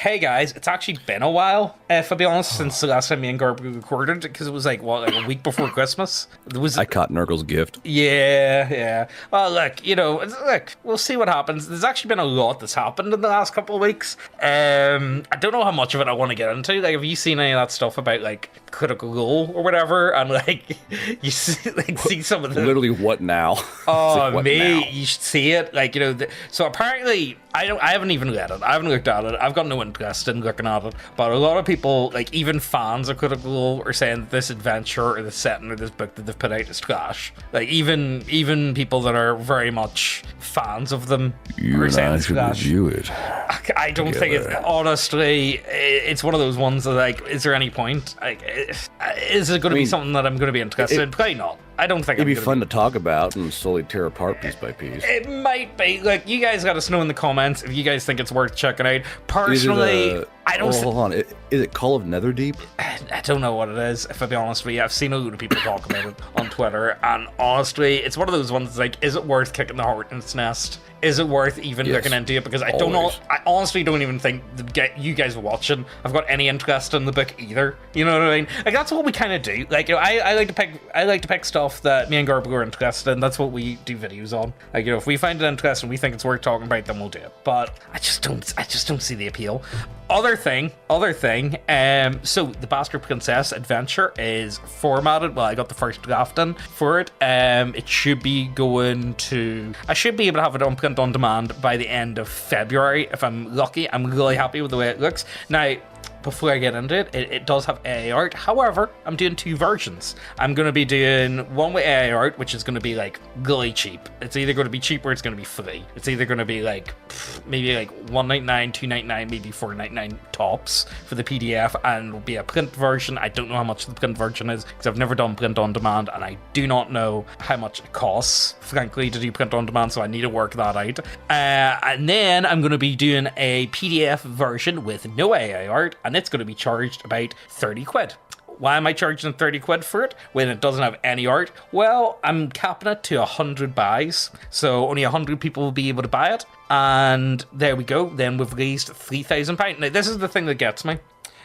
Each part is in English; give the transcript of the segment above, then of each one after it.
hey guys, it's actually been a while, if I'll be honest, since the last time me and Garb recorded, because it was like a week before Christmas. I caught Nurgle's gift. Yeah. Well, look, we'll see what happens. There's actually been a lot that's happened in the last couple of weeks. I don't know how much of it I want to get into. Like, have you seen any of that stuff about, like, Critical Role or whatever? And, like, you see some of the... Literally, what now? Oh, like, me, now? you should see it. Like, so apparently, I haven't even read it. I haven't looked at it. I've got no interest in looking at it. But a lot of people, like, even fans of Critical Role, are saying that this adventure or the setting or this book that they've put out is trash. Like, even people that are very much fans of them are saying it's trash. Review it. I don't think it. Honestly, it's one of those ones that, like, is there any point? Like, is it going to be something that I'm going to be interested in? Probably not. I don't think it'd be fun to talk about and slowly tear apart piece by piece. It might be. Like, you guys let us know in the comments if you guys think it's worth checking out. Personally, I don't. Hold on. Is it Call of Netherdeep? I don't know what it is, if I'll be honest with you. I've seen a lot of people talk about it on Twitter, and honestly, it's one of those ones that's like, is it worth kicking the hornet's nest? Is it worth even looking into it? Because I don't know. I honestly don't even think you guys watching have got any interest in the book either. You know what I mean? Like, that's what we kind of do. Like, I like to pick stuff that me and Garbo are interested in. That's what we do videos on. Like, if we find it interesting, we think it's worth talking about, then we'll do it. But I just don't see the appeal. Other thing. So the Bastard Princess adventure is formatted. Well, I got the first draft in for it. It should be going to. I should be able to have it on print on demand by the end of February if I'm lucky. I'm really happy with the way it looks. Now, before I get into it, it does have AA art. However, I'm doing two versions. I'm going to be doing one with AA art, which is going to be like really cheap. It's either going to be cheap or it's going to be free. It's either going to be like maybe like $1.99, $2.99, maybe $4.99 tops for the PDF, and it'll be a print version. I don't know how much the print version is because I've never done print on demand, and I do not know how much it costs, frankly, to do print on demand, so I need to work that out. And then I'm going to be doing a PDF version with no AA art, and it's going to be charged about 30 quid. Why am I charging 30 quid for it when it doesn't have any art? Well, I'm capping it to 100 buys, so only 100 people will be able to buy it, and there we go. Then we've raised £3,000. Now, this is the thing that gets me.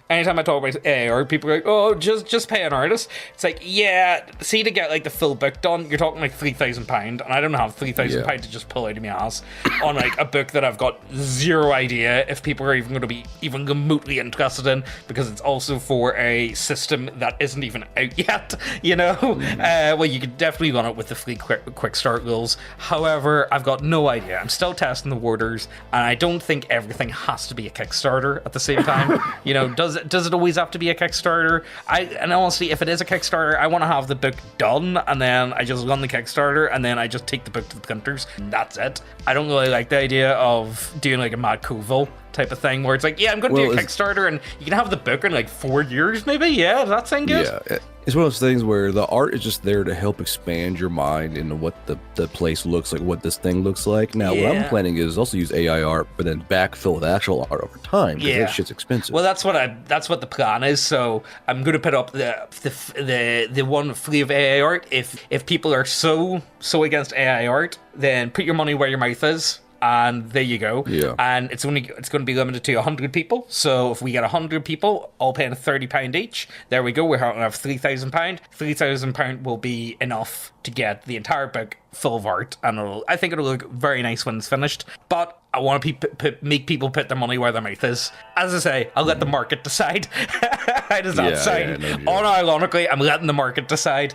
Anytime I talk about AR, people are like, oh, just pay an artist. It's like, yeah, see, to get like the full book done, you're talking like £3,000, and I don't have £3,000 to just pull out of my ass on like a book that I've got zero idea if people are even going to be even remotely interested in, because it's also for a system that isn't even out yet, you know? Well, you could definitely run it with the free quick start rules. However, I've got no idea. I'm still testing the waters, and I don't think everything has to be a Kickstarter at the same time. You know, does it always have to be a Kickstarter? And honestly, if it is a Kickstarter, I want to have the book done, and then I just run the Kickstarter, and then I just take the book to the printers, and that's it. I don't really like the idea of doing like a Mad Covil type of thing where it's like, yeah, I'm going to do a Kickstarter, and you can have the book in like 4 years maybe. Yeah, does that sound good? Yeah, it's one of those things where the art is just there to help expand your mind into what the place looks like, what this thing looks like. Now, what I'm planning is also use AI art, but then backfill with actual art over time, because that shit's expensive. Well, that's what the plan is. So I'm going to put up the one free of AI art. If people are so against AI art, then put your money where your mouth is. And there you go. Yeah. And it's going to be limited to 100 people. So if we get 100 people all paying £30 each, there we go. We're going to have £3,000. £3,000 will be enough to get the entire book full of art, and I think it'll look very nice when it's finished. But I want to make people put their money where their mouth is. As I say, I'll let the market decide. How does that sound? Unironically, I'm letting the market decide.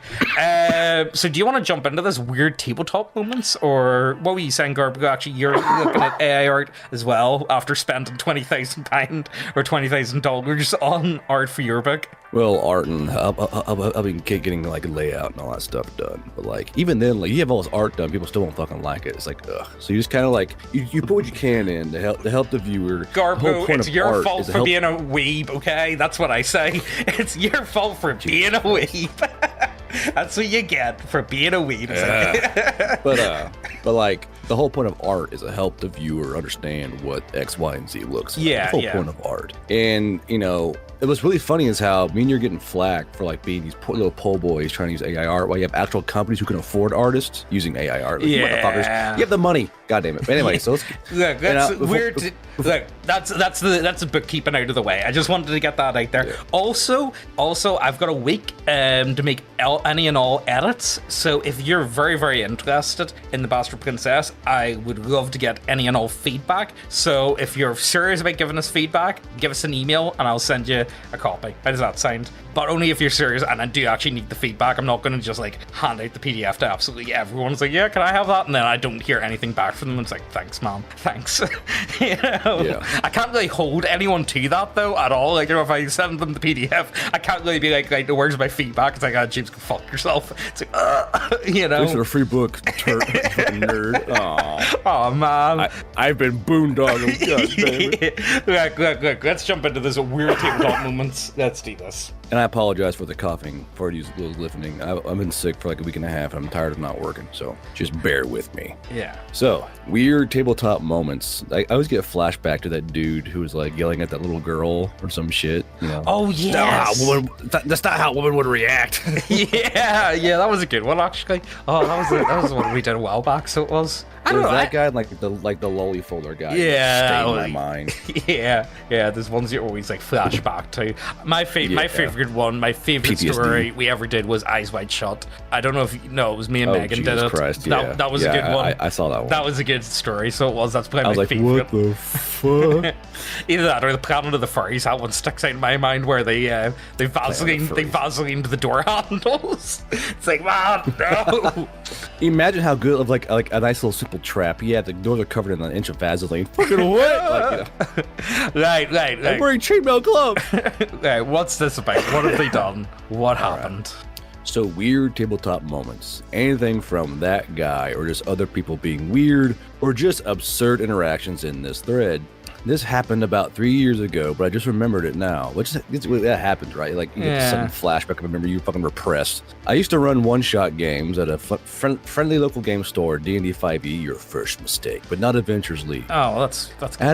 So do you want to jump into this weird tabletop moments, or what were you saying, Garb? Actually, you're looking at AI art as well after spending £20,000 or $20,000 on art for your book. Well, art, and I've been getting like layout and all that stuff done. But like, even then, like, you have all this art done, people still won't fucking like it. It's like, ugh. So you just kind of like you put what you can in to help the viewer. Garbo, it's your fault for being a weeb, okay? That's what I say. It's your fault for being a weeb. That's what you get for being a weeb. But like, the whole point of art is to help the viewer understand what X, Y, and Z looks like. Yeah, the whole point of art. And, you know, it was really funny is how me and you're getting flack for like being these poor little po' boys trying to use AI art while you have actual companies who can afford artists using AI art. Like, you motherfuckers, you have the money. God damn it. But anyway, so let's look. That's weird. Look, that's the bookkeeping out of the way. I just wanted to get that out there. Yeah. Also, I've got a week to make any and all edits. So if you're very, very interested in the Bastard Princess, I would love to get any and all feedback. So if you're serious about giving us feedback, give us an email and I'll send you a copy. How does that sound? But only if you're serious, and I do actually need the feedback. I'm not going to just like hand out the PDF to absolutely everyone. It's like, yeah, can I have that? And then I don't hear anything back from them. It's like, thanks, man. Thanks. You know? Yeah. I can't really hold anyone to that though at all. Like, you know, if I send them the PDF, I can't really be like where's my feedback? It's like, James, go fuck yourself. It's like, you know. This is a free book, nerd. Oh man. I've been boondogging. Look. Let's jump into this weird tabletop moments. Let's do this. And I apologize for the coughing, for those listening. I've been sick for like a week and a half, and I'm tired of not working, so just bear with me. Yeah. So, weird tabletop moments. I always get a flashback to that dude who was like yelling at that little girl or some shit. You know? Oh, yes! That's not how a woman would react. yeah, that was a good one, actually. Oh, that was one we did a while back, so it was. There was that guy, like the lolly folder guy. Yeah, stayed in my mind. Yeah. There's ones you always like flashback to. My favorite one, my favorite PTSD. Story we ever did was Eyes Wide Shut. I don't know if it was me and Megan Jesus did it. Christ, that was a good one. I saw that one. That was a good story. So it was. That's probably my like, favorite. What the fuck? Either that or the Planet of the Furries. That one sticks out in my mind where they Vaselined the door handles. It's like, man, no. Imagine how good of like a nice little simple trap. Yeah, the doors are covered in an inch of Vaseline. Fucking what? Right. I'm wearing chainmail gloves. Right, what's this about? What have they done? What happened? So weird tabletop moments. Anything from that guy or just other people being weird or just absurd interactions in this thread. This happened about 3 years ago, but I just remembered it now. That happens, right? Like, you get some flashback. I remember you fucking repressed. I used to run one-shot games at a friendly local game store, D&D 5e, your first mistake, but not Adventures League. Oh, that's good. I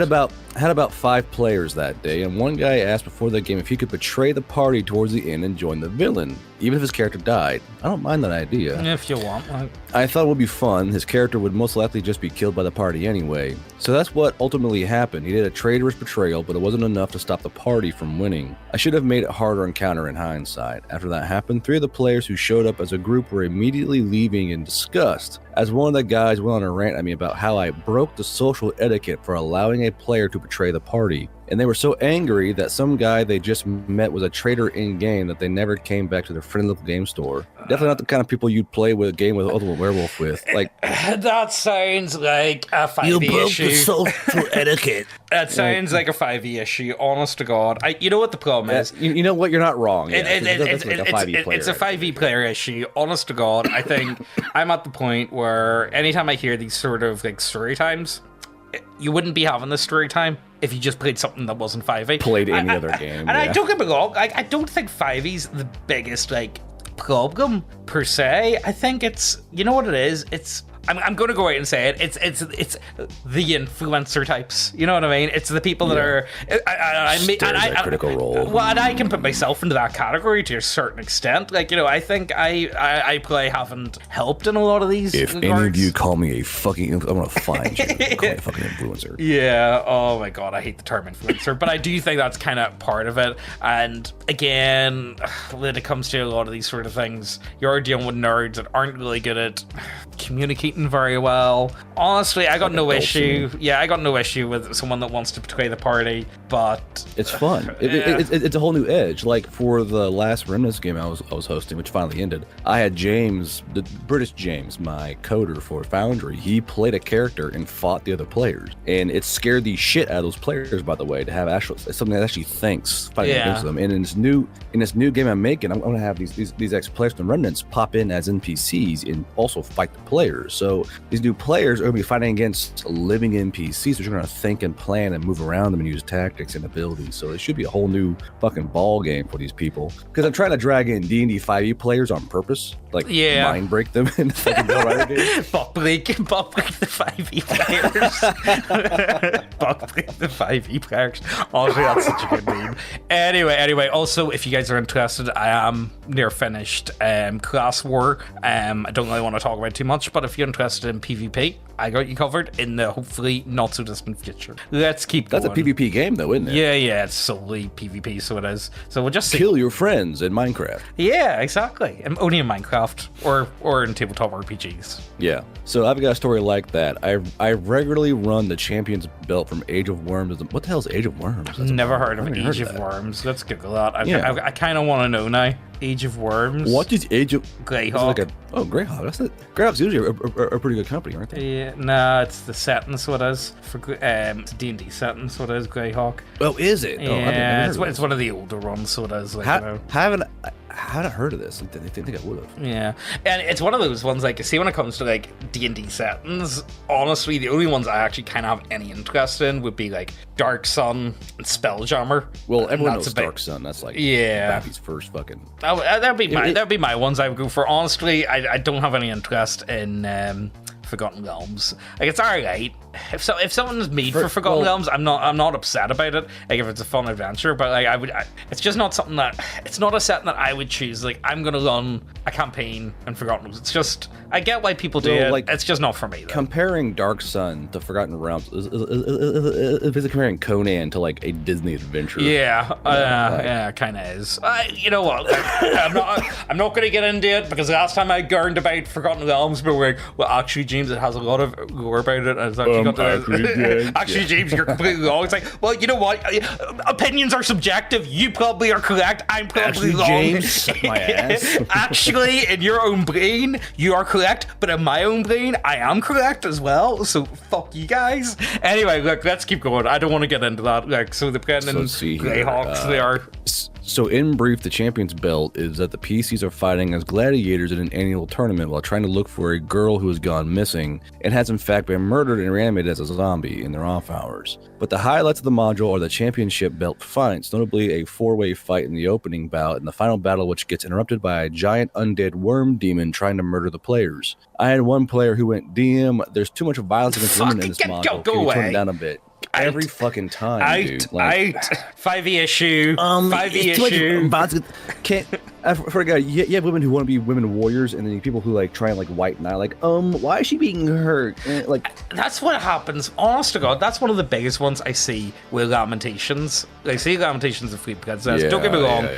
had about 5 players that day, and one guy asked before the game if he could betray the party towards the end and join the villain, even if his character died. I don't mind that idea. If you want. I thought it would be fun. His character would most likely just be killed by the party anyway. So that's what ultimately happened. He did a traitorous betrayal, but it wasn't enough to stop the party from winning. I should have made it harder encounter in hindsight. After that happened, 3 of the players who showed up as a group were immediately leaving in disgust, as one of the guys went on a rant at me about how I broke the social etiquette for allowing a player to betray the party. And they were so angry that some guy they just met was a traitor in-game that they never came back to their friendly local game store. Definitely not the kind of people you'd play with a game with Ultimate Werewolf with. Like, that sounds like a 5e issue. You broke the social etiquette. That sounds like a 5e issue, honest to God. You know what the problem is? You know what? You're not wrong. Yeah, it's a 5e player issue, honest to God. I think I'm at the point where anytime I hear these sort of like story times, you wouldn't be having this story time if you just played something that wasn't 5e. Played any other game. And I don't get me wrong, I don't think 5e's the biggest like problem per se. I think it's, you know what it is? I'm going to go out and say it. It's the influencer types. You know what I mean? It's the people that are. I critical role. Well, and I can put myself into that category to a certain extent. Like, you know, I think I probably haven't helped in a lot of these. If any of you call me a fucking, I'm gonna find you. Call me a fucking influencer. Yeah. Oh my God, I hate the term influencer, but I do think that's kind of part of it. And again, when it comes to a lot of these sort of things, you're dealing with nerds that aren't really good at communicating very well. Honestly, I got no issue. Yeah, I got no issue with someone that wants to betray the party, but it's fun. It's a whole new edge. Like for the last Remnants game I was hosting, which finally ended, I had James, the British James, my coder for Foundry. He played a character and fought the other players, and it scared the shit out of those players. By the way, to have actual something that actually thinks fighting against them. And in this new game I'm making, I'm gonna have these ex-players from Remnants pop in as NPCs and also fight the players. So these new players are going to be fighting against living NPCs, which are going to think and plan and move around them and use tactics and abilities. So it should be a whole new fucking ball game for these people. Because I'm trying to drag in D&D 5e players on purpose, like mind break them in the fucking Bill Rider game. Buck break the 5e players. Buck break the 5e players. Honestly, that's such a good meme. Anyway, also if you guys are interested, I am near finished Class War. I don't really want to talk about it too much, much, but if you're interested in PvP, I got you covered in the hopefully not so distant future. Let's keep going. That's a PvP game, though, isn't it? Yeah, it's solely PvP, so it is. So we'll just see. Kill your friends in Minecraft. Yeah, exactly. Only in Minecraft or in tabletop RPGs. Yeah. So I've got a story like that. I regularly run the Champion's Belt from Age of Worms. What the hell is Age of Worms? Never heard of Age of Worms. Let's Google that. I kind of want to know now. Age of Worms. What is Age of Greyhawk? Greyhawk. That's it. Greyhawk's usually a pretty good company, aren't they? Yeah, nah, it's the setting, so it is. It's a D&D setting, so it is Greyhawk. Oh, is it? Yeah, it's one of the older ones, so it is. Like, I haven't heard of this. I think I would have. Yeah, and it's one of those ones, like, see, when it comes to, like, D&D settings, honestly, the only ones I actually kind of have any interest in would be, like, Dark Sun and Spelljammer. Well, everyone knows Dark Sun. That's, like, Bappy's first fucking... That'd be my ones I would go for. Honestly, I don't have any interest in... Forgotten Realms. Like, it's alright. If someone's made for Forgotten Realms, I'm not upset about it. Like, if it's a fun adventure, but like it's just not something that it's not a setting that I would choose. Like, I'm gonna run a campaign in Forgotten Realms. It's just, I get why people do it. Like, it's just not for me, though. Comparing Dark Sun to Forgotten Realms is basically comparing Conan to like a Disney adventure. Yeah, kind of is. You know what? I'm not gonna get into it because last time I learned about Forgotten Realms, but we're like, well, actually, James, it has a lot of lore about it. And it's actually actually, James, you're completely wrong. It's like, well, you know what? Opinions are subjective. You probably are correct. I'm probably wrong. James, suck my ass. Actually, in your own brain, you are correct, but in my own brain, I am correct as well. So fuck you guys. Anyway, look, let's keep going. I don't want to get into that. Like, so the Greyhawks, they are. So in brief, the Champion's Belt is that the PCs are fighting as gladiators in an annual tournament while trying to look for a girl who has gone missing and has in fact been murdered and reanimated as a zombie in their off hours. But the highlights of the module are the Championship Belt fights, notably a 4-way fight in the opening bout and the final battle, which gets interrupted by a giant undead worm demon trying to murder the players. I had one player who went, DM, there's too much violence against women in this module. Can you turn it down a bit? Every fucking time, dude. Like, 5e issue. 5e issue. Can't. I forgot. You have women who want to be women warriors, and then people who like try and like white knight. Like, why is she being hurt? Like, that's what happens. Honest to God, that's one of the biggest ones I see with Lamentations. I see Lamentations of Fleet Princess. Don't get me wrong.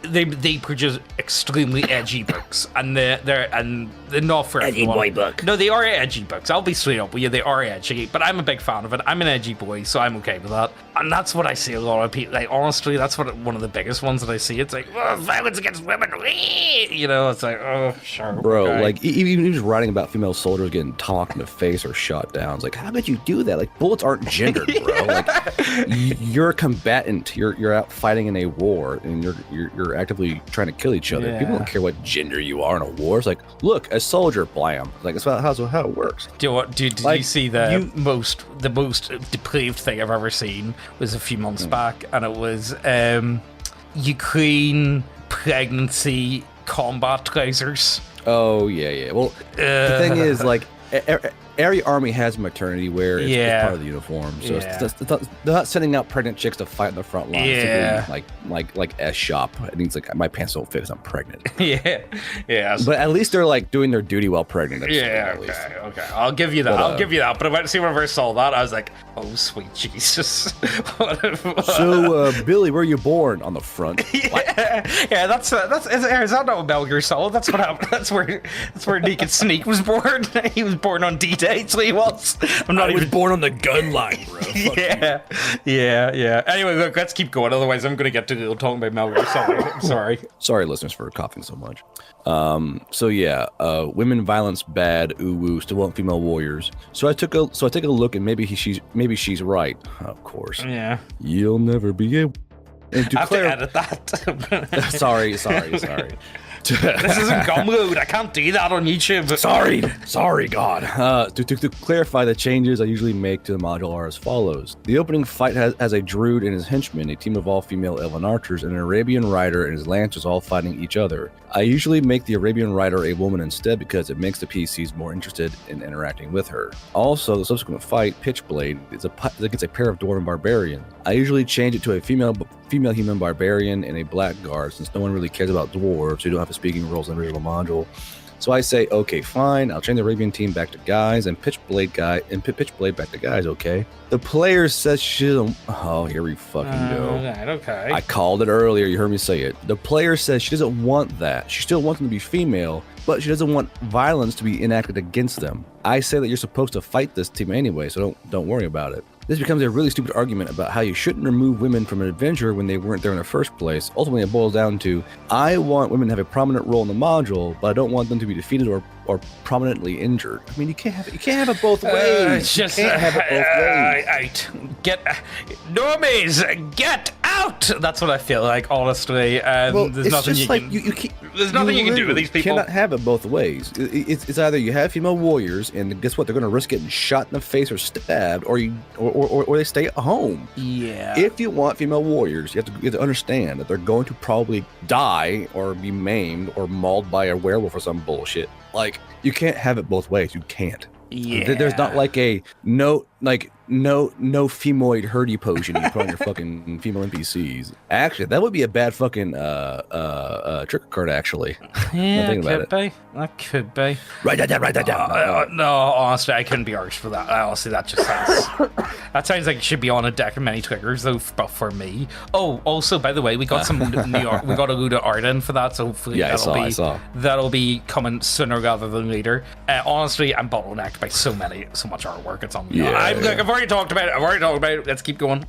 They produce extremely edgy books, and they're not for edgy everyone. Boy book. No, they are edgy books. I'll be straight up with you. They are edgy, but I'm a big fan of it. I'm an edgy boy, so I'm okay with that. And that's what I see a lot of people. Like, honestly, that's one of the biggest ones that I see. It's like, violence against women. You know, it's like, oh, sure. Bro, okay. Like, even just writing about female soldiers getting talked in the face or shot down. It's like, how could you do that? Like, bullets aren't gendered, bro. Like, you're a combatant. You're out fighting in a war, and you're actively trying to kill each other. Yeah. People don't care what gender you are in a war. It's like, look, a soldier, blam. Like, that's how it works. Did you see the most depraved thing I've ever seen was a few months back, and it was Ukraine pregnancy combat trousers. Oh yeah. Well, the thing is, like, every army has maternity wear. It's part of the uniform, so they're not sending out pregnant chicks to fight in the front line. Yeah, like S shop. It means like my pants don't fit because I'm pregnant. yeah. But at least they're like doing their duty while pregnant. Okay. I'll give you that. I'll give you that. But when I first saw that, I was like, oh sweet Jesus. So Billy, where are you born? On the front. Yeah. That's is that not Metal Gear Solid? That's what happened. That's where Naked Snake was born. He was born on D-Day, so he was. I was born on the gun line, bro. Yeah. Anyway, look, let's keep going. Otherwise, I'm going to get to talking about Metal Gear Solid. I'm sorry. Sorry, listeners, for coughing so much. Women violence bad. Ooh woo. Still want female warriors. So I take a look, and maybe she's right. Of course. Yeah. You'll never be able. And I have to edit that. Sorry. This isn't Gumroad. I can't do that on YouTube. Sorry, God. To clarify, the changes I usually make to the module are as follows. The opening fight has a druid and his henchmen, a team of all female elven archers, and an Arabian rider and his lancers all fighting each other. I usually make the Arabian rider a woman instead because it makes the PCs more interested in interacting with her. Also, the subsequent fight, Pitchblade, gets a pair of dwarven barbarian. I usually change it to a female human barbarian and a blackguard, since no one really cares about dwarves who don't have speaking roles in the original module. So I say, okay, fine. I'll change the Arabian team back to guys and pitch blade back to guys. Okay. The player says she doesn't. Oh, here we fucking go. Right, okay. I called it earlier. You heard me say it. The player says she doesn't want that. She still wants them to be female, but she doesn't want violence to be enacted against them. I say that you're supposed to fight this team anyway, so don't worry about it. This becomes a really stupid argument about how you shouldn't remove women from an adventure when they weren't there in the first place. Ultimately, it boils down to, I want women to have a prominent role in the module, but I don't want them to be defeated or prominently injured. I mean, you can't have it both ways. You can't have it both ways. Normies, get out! That's what I feel like, honestly. Well, there's nothing you can do with these people. You cannot have it both ways. It's either you have female warriors, and guess what? They're going to risk getting shot in the face or stabbed, or they stay at home. Yeah. If you want female warriors, you have to understand that they're going to probably die or be maimed or mauled by a werewolf or some bullshit. Like, you can't have it both ways. You can't. Yeah. There's not like a no femoid herdy potion you put on your fucking female NPCs. Actually, that would be a bad fucking trick card, actually. Yeah, that could be. Write that down. No, honestly, I couldn't be arsed for that. Honestly, that just sounds like it should be on a deck of many triggers, though, but for me. Oh, also, by the way, we got we got a load of art in for that, so hopefully that'll be coming sooner rather than later. Honestly, I'm bottlenecked by so much artwork. It's on. I've already talked about it. Let's keep going.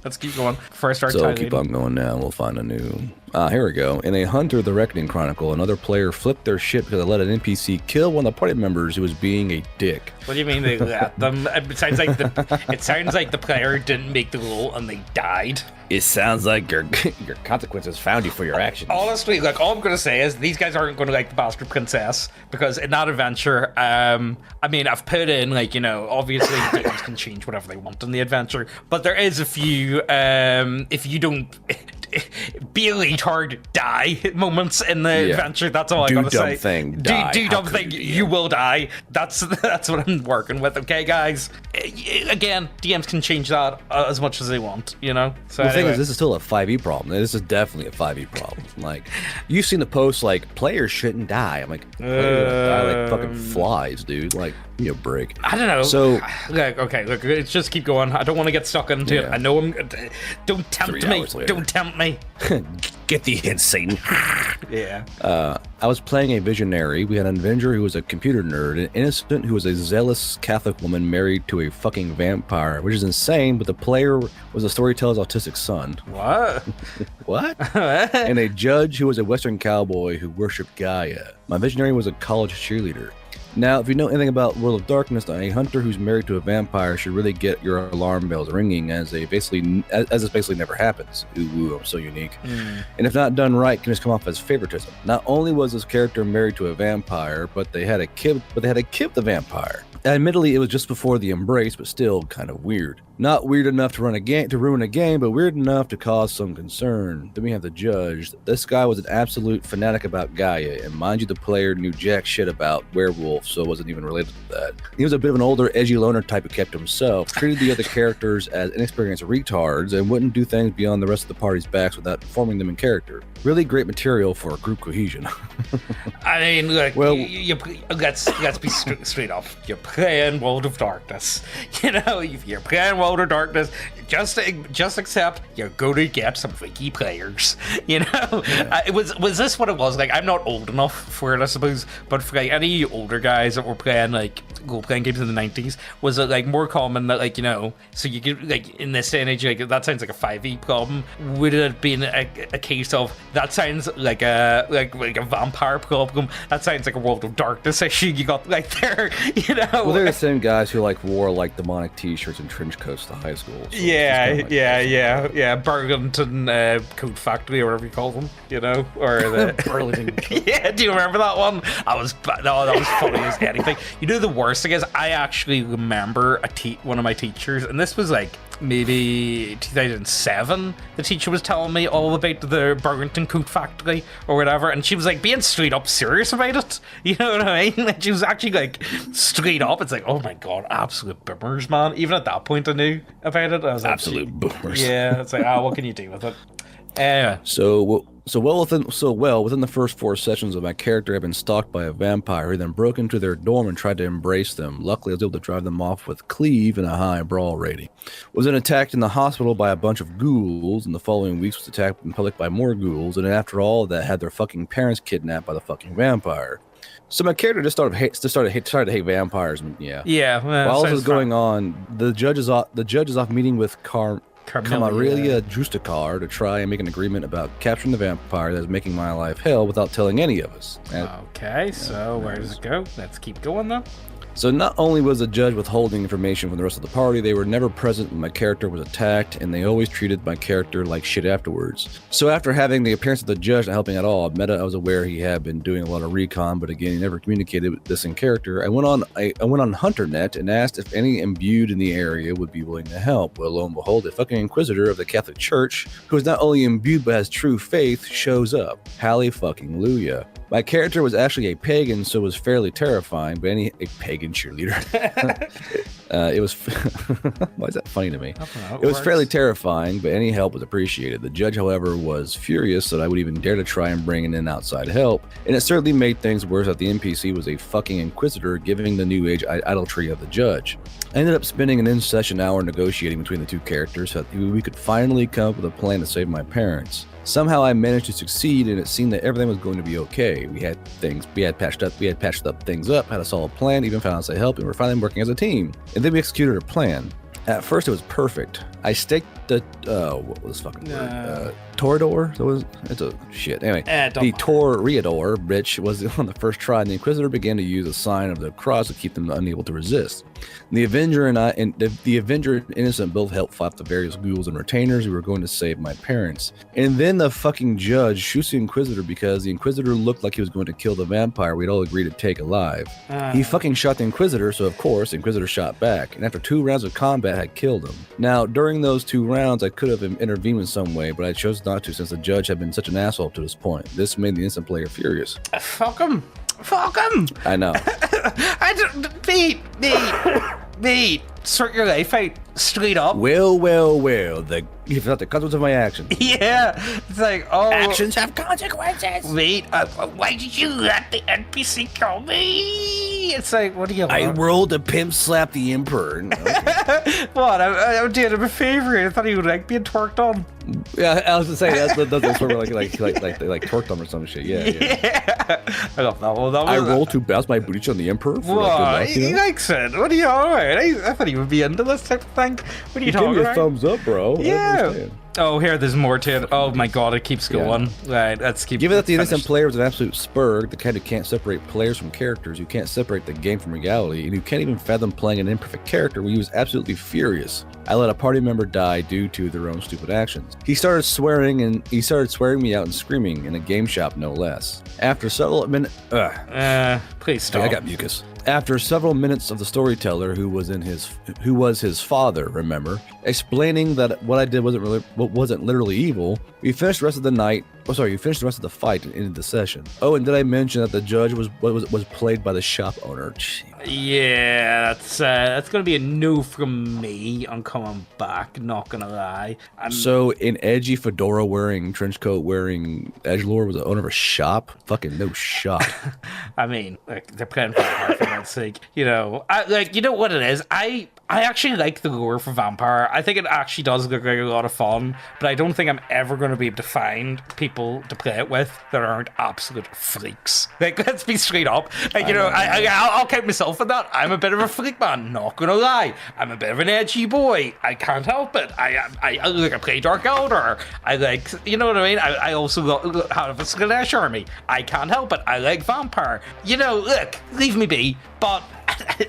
First art. So keep on going now. We'll find a new. Here we go. In a Hunter the Reckoning Chronicle, another player flipped their shit because they let an NPC kill one of the party members who was being a dick. What do you mean they let them? It sounds like the player didn't make the rule and they died. It sounds like your consequences found you for your actions. Honestly, like, all I'm going to say is these guys aren't going to like the Bastard Princess, because in that adventure, I mean, I've put in, like, you know, obviously DMs can change whatever they want in the adventure, but there is a few, if you don't be a retard, die moments in the adventure. That's all I gotta say. Do dumb thing, you will die. That's what I'm working with. Okay, guys. Again, DMs can change that as much as they want, you know. So the thing is, this is still a 5e problem. This is definitely a 5e problem. Like, you've seen the posts like players shouldn't die. I'm like, players die like fucking flies, dude. Like, give me a break. I don't know. So, okay, look, let's just keep going. I don't want to get stuck into it. I know don't tempt me. Don't tempt me. Get the hint, Satan. Yeah. I was playing a visionary. We had an Avenger who was a computer nerd, an innocent who was a zealous Catholic woman married to a fucking vampire, which is insane, but the player was a storyteller's autistic son. What? What? And a judge who was a Western cowboy who worshipped Gaia. My visionary was a college cheerleader. Now, if you know anything about World of Darkness, a hunter who's married to a vampire should really get your alarm bells ringing, as this basically never happens. Ooh, I'm so unique. And if not done right, can just come off as favoritism. Not only was this character married to a vampire, but they had a kid the vampire. Admittedly, it was just before the embrace, but still kind of weird. Not weird enough to ruin a game, but weird enough to cause some concern. Then we have the judge. This guy was an absolute fanatic about Gaia, and mind you, the player knew jack shit about werewolves, so it wasn't even related to that. He was a bit of an older, edgy loner type who kept himself, treated the other characters as inexperienced retards, and wouldn't do things beyond the rest of the party's backs without forming them in character. Really great material for group cohesion. I mean, look, well, let's be straight up. You're playing World of Darkness. You know, if you're playing World of Darkness, just accept you're going to get some freaky players. You know, was this what it was? Like, I'm not old enough for it, I suppose, but for like any older guys that were playing like role-playing games in the 90s, was it like more common that, like, you know, so you could, like, in this day and age, like, that sounds like a 5e problem? Would it have been a case of that sounds like a vampire problem? That sounds like a World of Darkness issue you got right there, you know? Well, they're the same guys who like wore like demonic t-shirts and trench coats to high school. So yeah. Burlington Coat Factory, or whatever you call them, you know, or the Burlington. Yeah, do you remember that one? That was funny as anything. You know, the worst thing is, I actually remember one of my teachers, and this was like maybe 2007. The teacher was telling me all about the Burlington Coat Factory or whatever, and she was like being straight up serious about it. You know what I mean? Like, she was actually like straight up. It's like, oh my god, absolute boomers, man. Even at that point, I knew about it. I was like, absolute boomers. Yeah, it's like, what can you do with it? Anyway. So Within the first 4 sessions of my character had been stalked by a vampire who then broke into their dorm and tried to embrace them. Luckily, I was able to drive them off with cleave and a high brawl rating. Was then attacked in the hospital by a bunch of ghouls, and the following weeks was attacked in public by more ghouls, and after all of that, had their fucking parents kidnapped by the fucking vampire. So my character just started to hate vampires. Yeah. While this was going on, the judge is off meeting with Camarilla Justakar to try and make an agreement about capturing the vampire that is making my life hell without telling any of us. Okay, so where does it go? Let's keep going though. So not only was the judge withholding information from the rest of the party, they were never present when my character was attacked, and they always treated my character like shit afterwards. So after having the appearance of the judge not helping at all, I was aware he had been doing a lot of recon, but again, he never communicated this in character. I went on HunterNet and asked if any imbued in the area would be willing to help. Well, lo and behold, a fucking inquisitor of the Catholic Church, who is not only imbued but has true faith, shows up. Hallelujah. My character was actually a pagan, so it was fairly terrifying, but a pagan cheerleader. It was why is that funny to me? It was fairly terrifying, but any help was appreciated. The judge, however, was furious that I would even dare to try and bring in outside help, and it certainly made things worse that the NPC was a fucking inquisitor giving the new age idolatry of the judge. I ended up spending an in-session hour negotiating between the two characters so that we could finally come up with a plan to save my parents. Somehow I managed to succeed, and it seemed that everything was going to be okay. We had patched things up, had a solid plan, even found outside help, and we're finally working as a team. And then we executed our plan. At first, it was perfect. I staked the what was this fucking word? Toreador? It's a shit. Anyway, the Toreador bitch was on the first try, and the Inquisitor began to use a sign of the cross to keep them unable to resist. The Avenger and the Avenger and Innocent both helped fight the various ghouls and retainers who were going to save my parents. And then the fucking judge shoots the Inquisitor because the Inquisitor looked like he was going to kill the vampire we'd all agreed to take alive. He fucking shot the Inquisitor, so of course the Inquisitor shot back, and after 2 rounds of combat had killed him. Now, during those 2 rounds, I could have intervened in some way, but I chose not to since the judge had been such an asshole up to this point. This made the innocent player furious. Fuck him! I know. Mate, sort your life out straight up. Well, you felt the consequences of my actions. Yeah, it's like, oh. Actions have consequences. Wait, why did you let the NPC kill me? It's like, what do you want? I rolled a pimp slap the Emperor. Okay. What? I'm doing him a favor. I thought he would like being twerked on. Yeah, I was to say that's sort of like twerked on or some shit. Yeah. I love that one. I rolled to bounce my booty on the Emperor. For what? Luck, he likes it. What are you all right? I thought he would be into this type of thing. What are you talking about? Give me a thumbs up, bro. Yeah. Oh, here, there's more to it. Oh my god, it keeps going. Yeah. Right, let's keep. Given that the innocent player was an absolute spurg, the kind who can't separate players from characters, who can't separate the game from reality, and who can't even fathom playing an imperfect character, he was absolutely furious. I let a party member die due to their own stupid actions. He started swearing me out and screaming in a game shop, no less. After several minutes, please stop. I got mucus. After several minutes of the storyteller, who was his father, remember, explaining that what I did wasn't literally evil, we finished the rest of the night. You finished the rest of the fight and ended the session. Oh, and did I mention that the judge was played by the shop owner? Jeez. Yeah, that's gonna be a no from me. I'm coming back. Not gonna lie. So, an edgy fedora wearing, trench coat wearing edgelord was the owner of a shop? Fucking no shot. I mean, like, they're playing Vampire for God's sake. You know what it is. I actually like the lore for Vampire. I think it actually does look like a lot of fun, but I don't think I'm ever going to be able to find people to play it with that aren't absolute freaks. Like, let's be straight up. Like, I'll count myself in that. I'm a bit of a freak, man. Not gonna lie. I'm a bit of an edgy boy. I can't help it. I play Dark Elder. I like, you know what I mean? I also have a Slash army. I can't help it. I like Vampire. Look, leave me be. But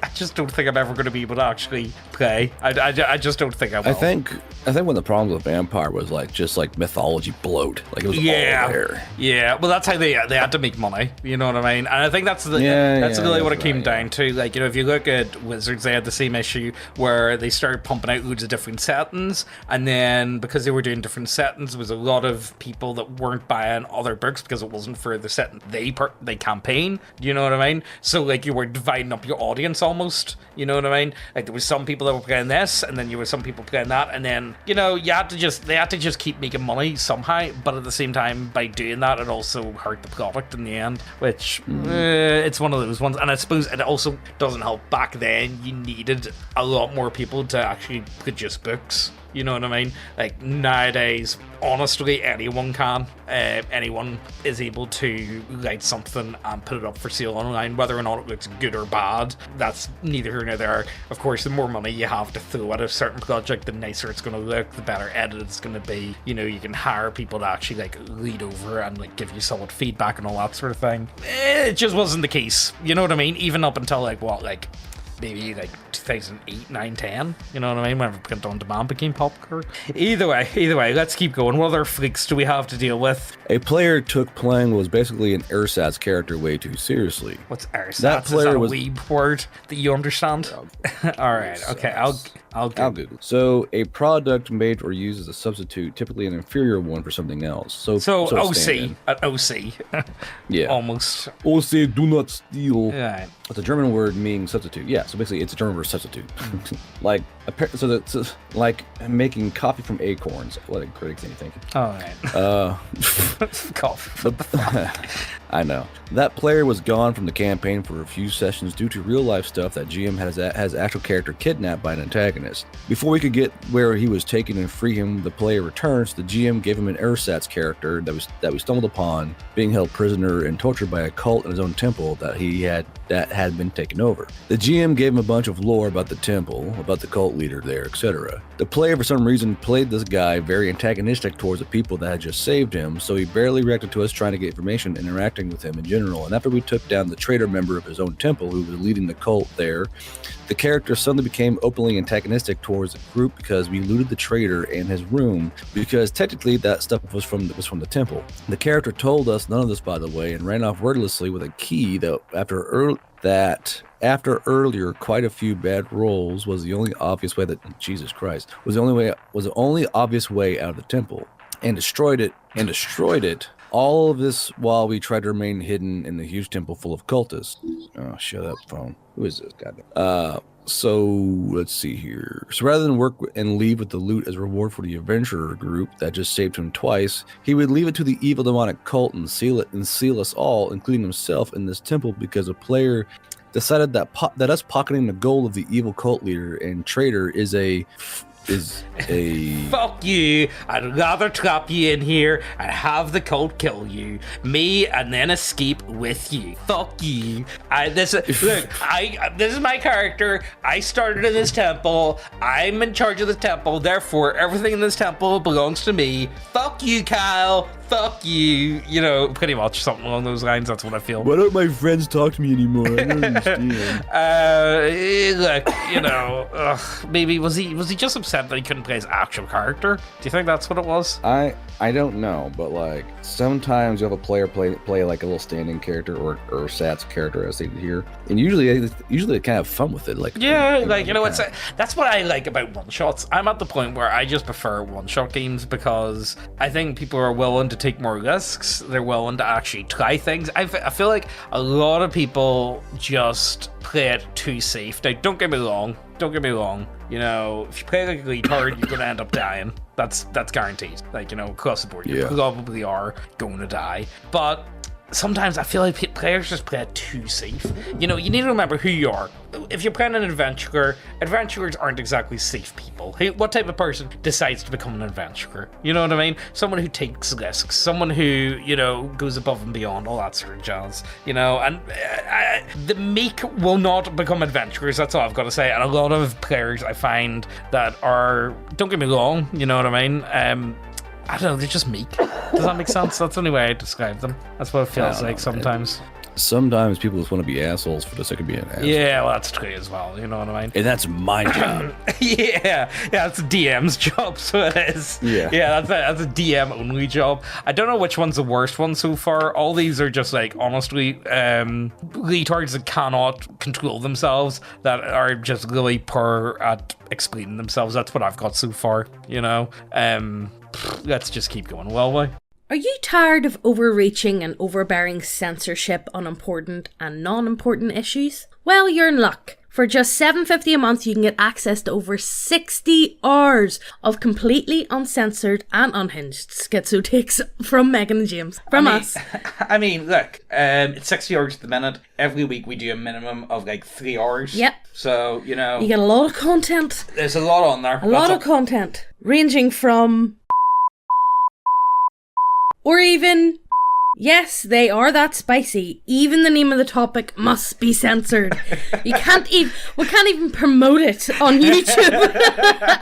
I just don't think I'm ever going to be able to actually play. I just don't think I will. I think one of the problems with Vampire was just mythology bloat. Like, it was all there. Yeah, well, that's how they had to make money. You know what I mean? And I think that's really what it came down to. Like, if you look at Wizards, they had the same issue where they started pumping out loads of different settings, and then because they were doing different settings, there was a lot of people that weren't buying other books because it wasn't for the setting they campaign. You know what I mean? So, like, you were dividing up your audience audience almost. You know what I mean? Like there was some people that were playing this, and then you were some people playing that, and then they had to just keep making money somehow. But at the same time, by doing that, it also hurt the product in the end, which it's one of those ones. And I suppose it also doesn't help. Back then, you needed a lot more people to actually produce books. You know what I mean? Like nowadays, honestly, anyone can. Anyone is able to write something and put it up for sale online, whether or not it looks good or bad. That's neither here nor there. Of course, the more money you have to throw at a certain project, the nicer it's going to look, the better edited it's going to be. You can hire people to actually like read over and like give you solid feedback and all that sort of thing. It just wasn't the case. You know what I mean? Even up until maybe 2008, 9, 10. You know what I mean? Whenever print on demand became popular. Either way, let's keep going. What other freaks do we have to deal with? A player took playing was basically an ersatz character way too seriously. What's ersatz? That player Is that a was weeb word that you understand? All right. Okay. I'll Google. So a product made or used as a substitute, typically an inferior one for something else. So OC. An OC. Yeah. Almost. OC, do not steal. Right. It's a German word meaning substitute. Yeah, so basically it's a German word substitute. Like making coffee from acorns. What a great thing, thank you. All right. Coffee. I know. That player was gone from the campaign for a few sessions due to real life stuff that GM has actual character kidnapped by an antagonist. Before we could get where he was taken and free him, the player returns. The GM gave him an ersatz character that we stumbled upon, being held prisoner and tortured by a cult in his own temple that had been taken over. The GM gave him a bunch of lore about the temple, about the cult leader there, etc. The player for some reason played this guy very antagonistic towards the people that had just saved him, so he barely reacted to us trying to get information and interacting with him in general. And after we took down the traitor member of his own temple who was leading the cult there, the character suddenly became openly antagonistic towards the group because we looted the traitor in his room, because technically that stuff was from the temple. The character told us none of this, by the way, and ran off wordlessly with a key that after earlier quite a few bad rolls was the only obvious way that was the only obvious way out of the temple, and destroyed it. All of this while we tried to remain hidden in the huge temple full of cultists. Oh, shut up, phone. Who is this guy? So let's see here. So rather than work and leave with the loot as a reward for the adventurer group that just saved him twice, he would leave it to the evil demonic cult and seal us all, including himself, in this temple because a player decided that us pocketing the gold of the evil cult leader and traitor is a fuck you. I'd rather trap you in here and have the cult kill you, me, and then escape with you. Fuck you. This is my character. I started in this temple. I'm in charge of the temple. Therefore, everything in this temple belongs to me. Fuck you, Kyle. Fuck you. Pretty much something along those lines. That's what I feel. Why don't my friends talk to me anymore? I don't understand. Look, maybe was he just upset that he couldn't play his actual character? Do you think that's what it was? I don't know, but like sometimes you have a player play like a little standing character or ersatz character, as they did here, and usually they kind of have fun with it. That's what I like about one shots. I'm at the point where I just prefer one shot games because I think people are willing to take more risks. They're willing to actually try things. I feel like a lot of people just play it too safe. Now, don't get me wrong. If you play like a retard, you're gonna end up dying. That's guaranteed. Across the board, you probably are going to die. But sometimes I feel like players just play it too safe. You need to remember who you are. If you're playing an adventurer, adventurers aren't exactly safe people. What type of person decides to become an adventurer? You know what I mean? Someone who takes risks, someone who, goes above and beyond, all that sort of jazz. And the meek will not become adventurers, that's all I've got to say. And a lot of players I find that are, don't get me wrong, you know what I mean? I don't know, they're just meek. Does that make sense? That's the only way I describe them. That's what it feels like sometimes. Sometimes people just want to be assholes for the sake of being an asshole. Yeah, well, that's true as well. You know what I mean? And that's my job. Yeah, it's a DM's job, so it is. Yeah, that's a DM only job. I don't know which one's the worst one so far. All these are just honestly, retards that cannot control themselves, that are just really poor at explaining themselves. That's what I've got so far. Let's just keep going, will we? Are you tired of overreaching and overbearing censorship on important and non-important issues? Well, you're in luck. For just $7.50 a month, you can get access to over 60 hours of completely uncensored and unhinged schizo takes from Megan and James. From us. I mean, look, it's 60 hours at the minute. Every week we do a minimum of like 3 hours. Yep. So, you know. You get a lot of content. There's a lot on there. A lot of content. Ranging from... or even... yes, they are that spicy. Even the name of the topic must be censored. We can't even promote it on YouTube.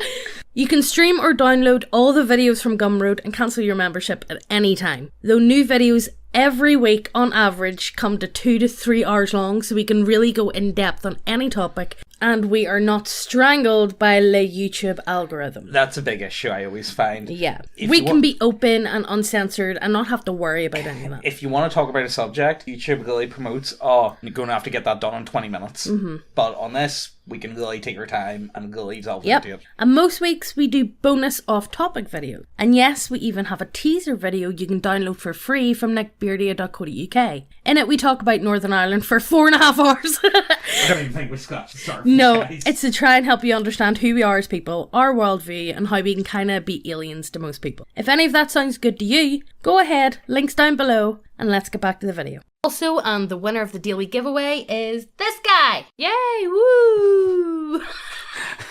You can stream or download all the videos from Gumroad and cancel your membership at any time. Though new videos every week on average come to 2 to 3 hours long, so we can really go in depth on any topic, and we are not strangled by the YouTube algorithm. That's a big issue I always find. Yeah. We can be open and uncensored and not have to worry about any of that. If you want to talk about a subject, YouTube really promotes, oh, you're going to have to get that done in 20 minutes. Mm-hmm. But on this, we can really take our time and really delve into it. And most weeks we do bonus off-topic videos. And yes, we even have a teaser video you can download for free from neckbeardia.co.uk. In it, we talk about Northern Ireland for 4.5 hours. I don't even think we scratched the surface. No, guys. it's to try and help you understand who we are as people, our worldview, and how we can kind of be aliens to most people. If any of that sounds good to you, go ahead, links down below, and let's get back to the video. Also, the winner of the daily giveaway is this guy! Yay! Woo!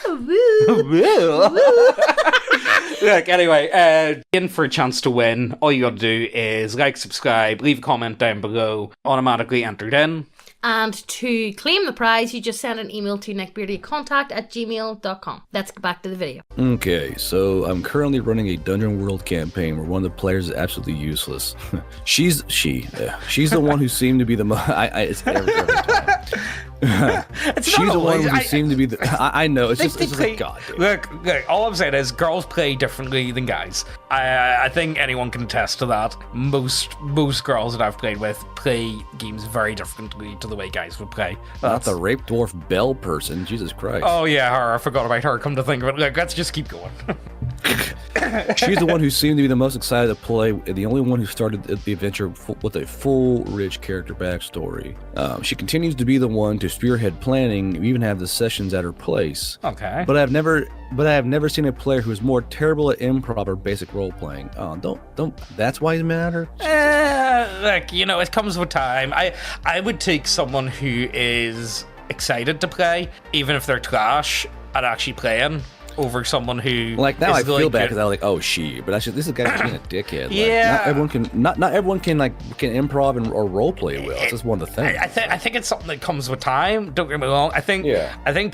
Woo! Look, anyway, in for a chance to win, all you gotta do is like, subscribe, leave a comment down below, automatically entered in. And to claim the prize, you just send an email to neckbeardiacontact@gmail.com. Let's get back to the video. Okay, so I'm currently running a Dungeon World campaign where one of the players is absolutely useless. She's the one who seemed to be the most... it's every time. She's the one who seemed to be the... I know, it's just like, God. Look, all I'm saying is girls play differently than guys. I think anyone can attest to that. Most girls that I've played with play games very differently to the way guys would play. Not the rape dwarf Bell person, Jesus Christ. Oh yeah, her. I forgot about her, come to think of it. Look, let's just keep going. She's the one who seemed to be the most excited to play, the only one who started the adventure with a full, rich character backstory. She continues to be the one to spearhead planning. We even have the sessions at her place. Okay. But I have never seen a player who is more terrible at improv or basic role playing. Oh, don't. That's why he's mad at her. Look, you know, it comes with time. I would take someone who is excited to play, even if they're trash at actually playing, over someone who like now I feel really bad because I was like, oh but actually this is a guy who's being a dickhead. Like, yeah, not everyone can improv or role play well. It's just one of the things. I think it's something that comes with time. Don't get me wrong. I think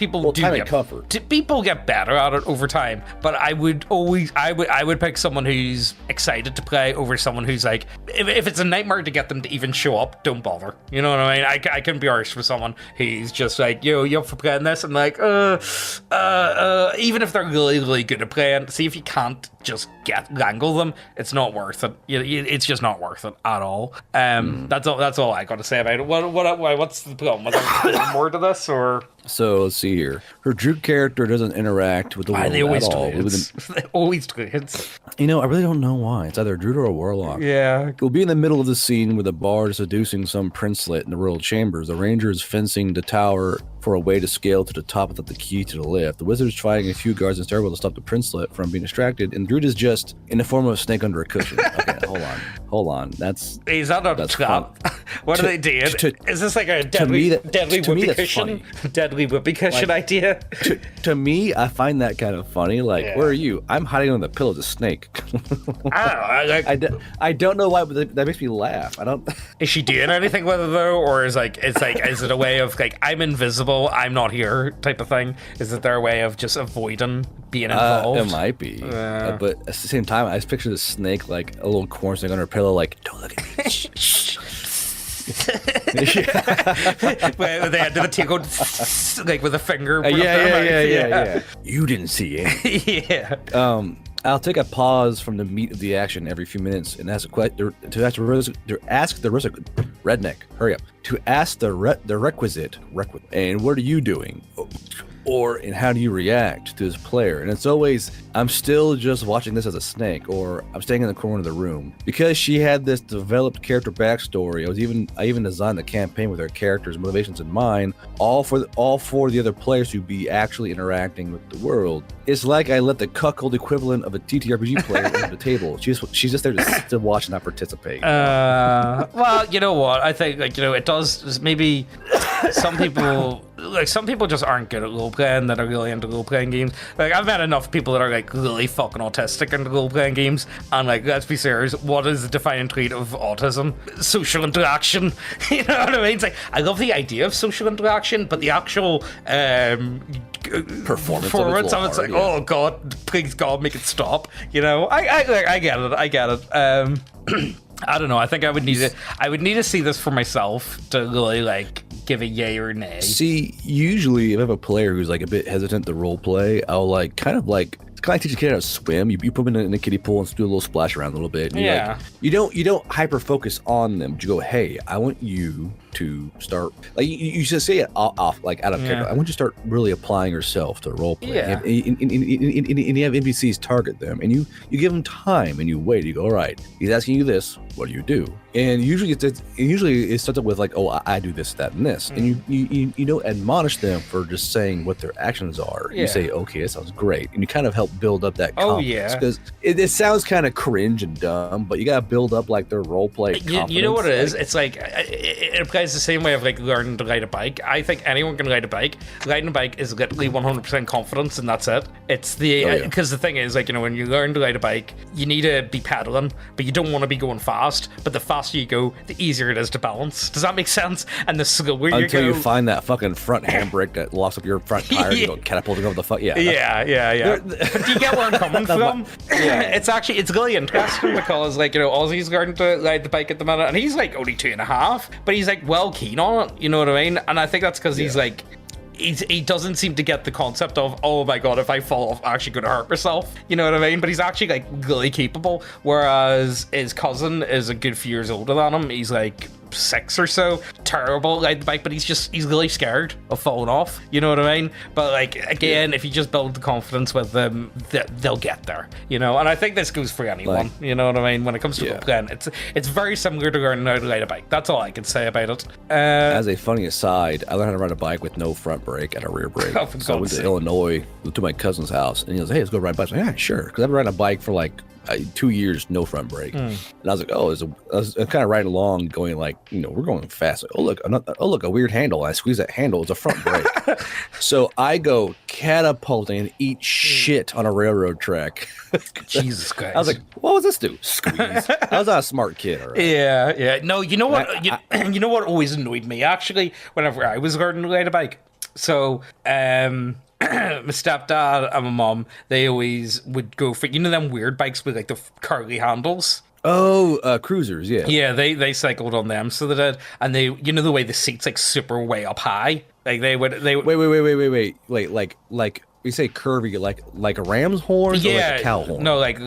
people time and comfort. People get better at it over time. But I would pick someone who's excited to play over someone who's like, if it's a nightmare to get them to even show up, don't bother. You know what I mean? I can be harsh with someone who's just like, yo, you up for playing this? I'm like, even if they're really, really good at playing, see if you can't just wrangle them, it's not worth it. It's just not worth it at all. That's all I got to say about it. What's the problem? Was there more to this, or? So let's see here. Her Druid character doesn't interact with the world they always at all. They always druids. You know, I really don't know why. It's either a druid or a warlock. Yeah. We'll be in the middle of the scene with a bard seducing some princelet in the royal chambers. The ranger is fencing the tower for a way to scale to the top without the key to the lift. The wizard is fighting a few guards in stairwell to stop the princelet from being distracted, and the druid is just in the form of a snake under a cushion. Okay, hold on. Is that a trap? What are they doing? Is this like a deadly whoopee cushion? Deadly whoopee cushion idea? To me, I find that kind of funny. Like, where are you? I'm hiding on the pillow of a snake. I don't know. I don't know why, but that makes me laugh. I don't. Is she doing anything with it though, or is it a way of like, I'm invisible, I'm not here type of thing? Is it their way of just avoiding being involved? It might be, but at the same time, I just picture the snake like a little corn snake on her pillow, like, don't look at me. Where they had to take out like with a finger. Yeah. You didn't see it. Yeah. I'll take a pause from the meat of the action every few minutes and ask the requisite. And what are you doing? and how do you react to this player? And it's always, I'm still just watching this as a snake, or I'm staying in the corner of the room. Because she had this developed character backstory, I even designed the campaign with her characters' motivations in mind, all for the other players to be actually interacting with the world. It's like I let the cuckold equivalent of a TTRPG player at the table. She's just there to watch and not participate. Well, you know what? I think it does. Maybe some people just aren't good at role playing that are really into role playing games. Like, I've met enough people that are like really fucking autistic into role playing games, and like, let's be serious, what is the defining trait of autism? Social interaction. You know what I mean? It's like, I love the idea of social interaction, but the actual performance of it's like, oh god, please God, make it stop. You know, I get it. I don't know. I think I would need to see this for myself to really like give a yay or nay. See, usually if I have a player who's like a bit hesitant to role play, I'll like kind of teach a kid how to swim. You put them in a kiddie pool and do a little splash around a little bit. And yeah. You don't hyper focus on them. But you go, hey, I want you to start, like, you just say it off like out of character. I want you to start really applying yourself to role play. Yeah. And you have NPCs target them, and you give them time, and you wait. You go, all right, he's asking you this. What do you do? And usually it starts up with like, oh, I do this, that, and this, and you don't admonish them for just saying what their actions are. You say, okay, that sounds great, and you kind of help build up that confidence, because it sounds kind of cringe and dumb, but you gotta build up like their role play confidence. You know what it is? It's like it applies the same way of like learning to ride a bike. I think anyone can ride a bike. Riding a bike is literally 100% confidence, and that's it. It's the because the thing is, like, when you learn to ride a bike, you need to be pedaling, but you don't want to be going fast. But the faster you go, the easier it is to balance. Does that make sense? And the slower you go, until you find that fucking front handbrake that locks up your front tire, you go catapulting over the fuck. Yeah. But do you get where I'm coming from? It's really interesting because, like, Ozzy's learning to ride the bike at the minute, and he's like only 2.5, but he's like well keen on it. You know what I mean? And I think that's because he's like, he doesn't seem to get the concept of, oh my god, if I fall off, I'm actually going to hurt myself. You know what I mean? But he's actually like really capable, whereas his cousin is a good few years older than him. He's like 6 or so, terrible ride the bike, but he's really scared of falling off. You know what I mean? But like, again, if you just build the confidence with them, they'll get there. You know, and I think this goes for anyone. You know what I mean? When it comes to playing, it's very similar to learning how to ride a bike. That's all I can say about it. As a funny aside, I learned how to ride a bike with no front brake and a rear brake. So I went to Illinois to my cousin's house, and he goes, hey, let's go ride bikes. I was like, yeah, sure, because I've been riding a bike for like 2 years, no front brake. And I was like, I was kind of riding along going like, we're going fast. Like, look, a weird handle. I squeeze that handle, it's a front brake. So I go catapulting and eat shit on a railroad track. Jesus Christ. I was like, what was this do? Squeeze. I was not a smart kid. Right? Yeah. No, you know what? You know what always annoyed me, actually, whenever I was learning to ride a bike? So, my stepdad and my mom, they always would go for, them weird bikes with like the curly handles. Oh, cruisers, yeah. Yeah, they cycled on them, so they did, and they, the way the seats like super way up high, like they would. Wait, like you say curvy, like a ram's horn, or like a cow horn? No, like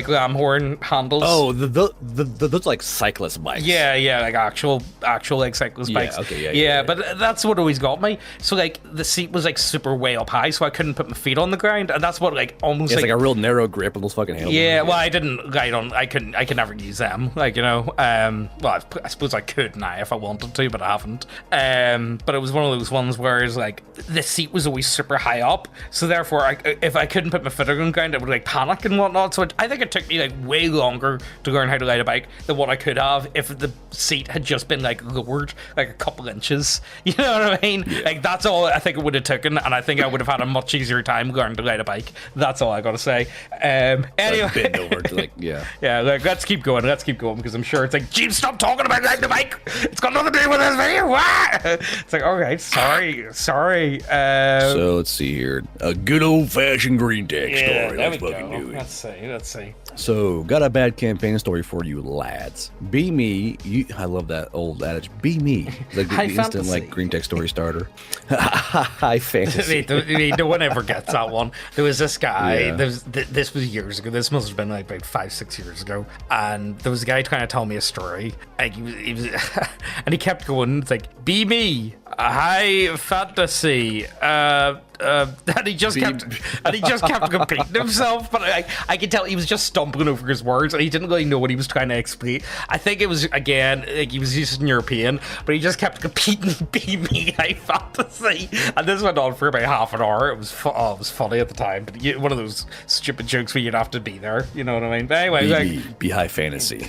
ram horn handles. Oh, those like cyclist bikes. Yeah, like actual like cyclist bikes. Okay, yeah. But that's what always got me. So like the seat was like super way up high, so I couldn't put my feet on the ground, and that's what like almost it's like a real narrow grip on those fucking handles. Yeah, well, I didn't ride on. I could never use them. Like, well, I suppose I could now if I wanted to, but I haven't. But it was one of those ones where it's like the seat was always super high up, so therefore, if I couldn't put my foot on the ground, I would like panic and whatnot. So I think it took me like way longer to learn how to ride a bike than what I could have if the seat had just been like lowered like a couple inches. You know what I mean? Yeah. Like, that's all I think it would have taken, and I think I would have had a much easier time learning to ride a bike. That's all I gotta say. Anyway, like bend over to like Like, let's keep going because I'm sure it's like, Jeeves, stop talking about riding a bike. It's got nothing to do with this video. It's like, all right, sorry. So let's see here. A good old-fashioned green tech story. Let's fucking do it. Let's see. So, got a bad campaign story for you lads. Be me. I love that old adage. Be me. It's like the instant like green tech story starter. High fantasy. No one ever gets that one. There was this guy. This was years ago. This must have been like about 5-6 years ago. And there was a guy trying to tell me a story. Like he was and he kept going. It's like, be me. high fantasy. And he just kept repeating himself, but I could tell he was just stumbling over his words, and he didn't really know what he was trying to explain. I think it was, again, like he was using European, but he just kept repeating "be me high fantasy," and this went on for about half an hour. It was funny at the time, but one of those stupid jokes where you'd have to be there, you know what I mean? But anyway, be high fantasy.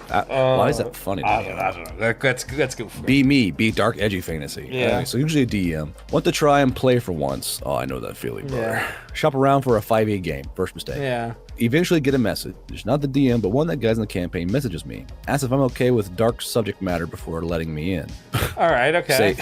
Why is that funny? I don't know. Let's go for it. Be me, be dark, edgy fantasy. Yeah. Anyway, so usually a DM. Want to try and play for once. Oh, I know that feeling, brother. Yeah. Shop around for a 5e game. First mistake. Yeah. Eventually get a message. Not the DM, but one that guys in the campaign messages me. Asks if I'm okay with dark subject matter before letting me in. All right, okay.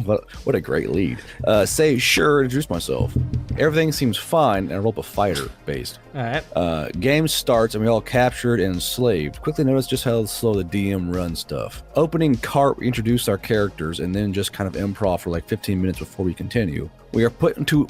What a great lead. Say, sure, introduce myself. Everything seems fine, and I roll up a fighter based. All right. Game starts, and we all captured and enslaved. Quickly notice just how slow the DM runs stuff. Opening cart, we introduce our characters, and then just kind of improv for like 15 minutes before we continue. We are put to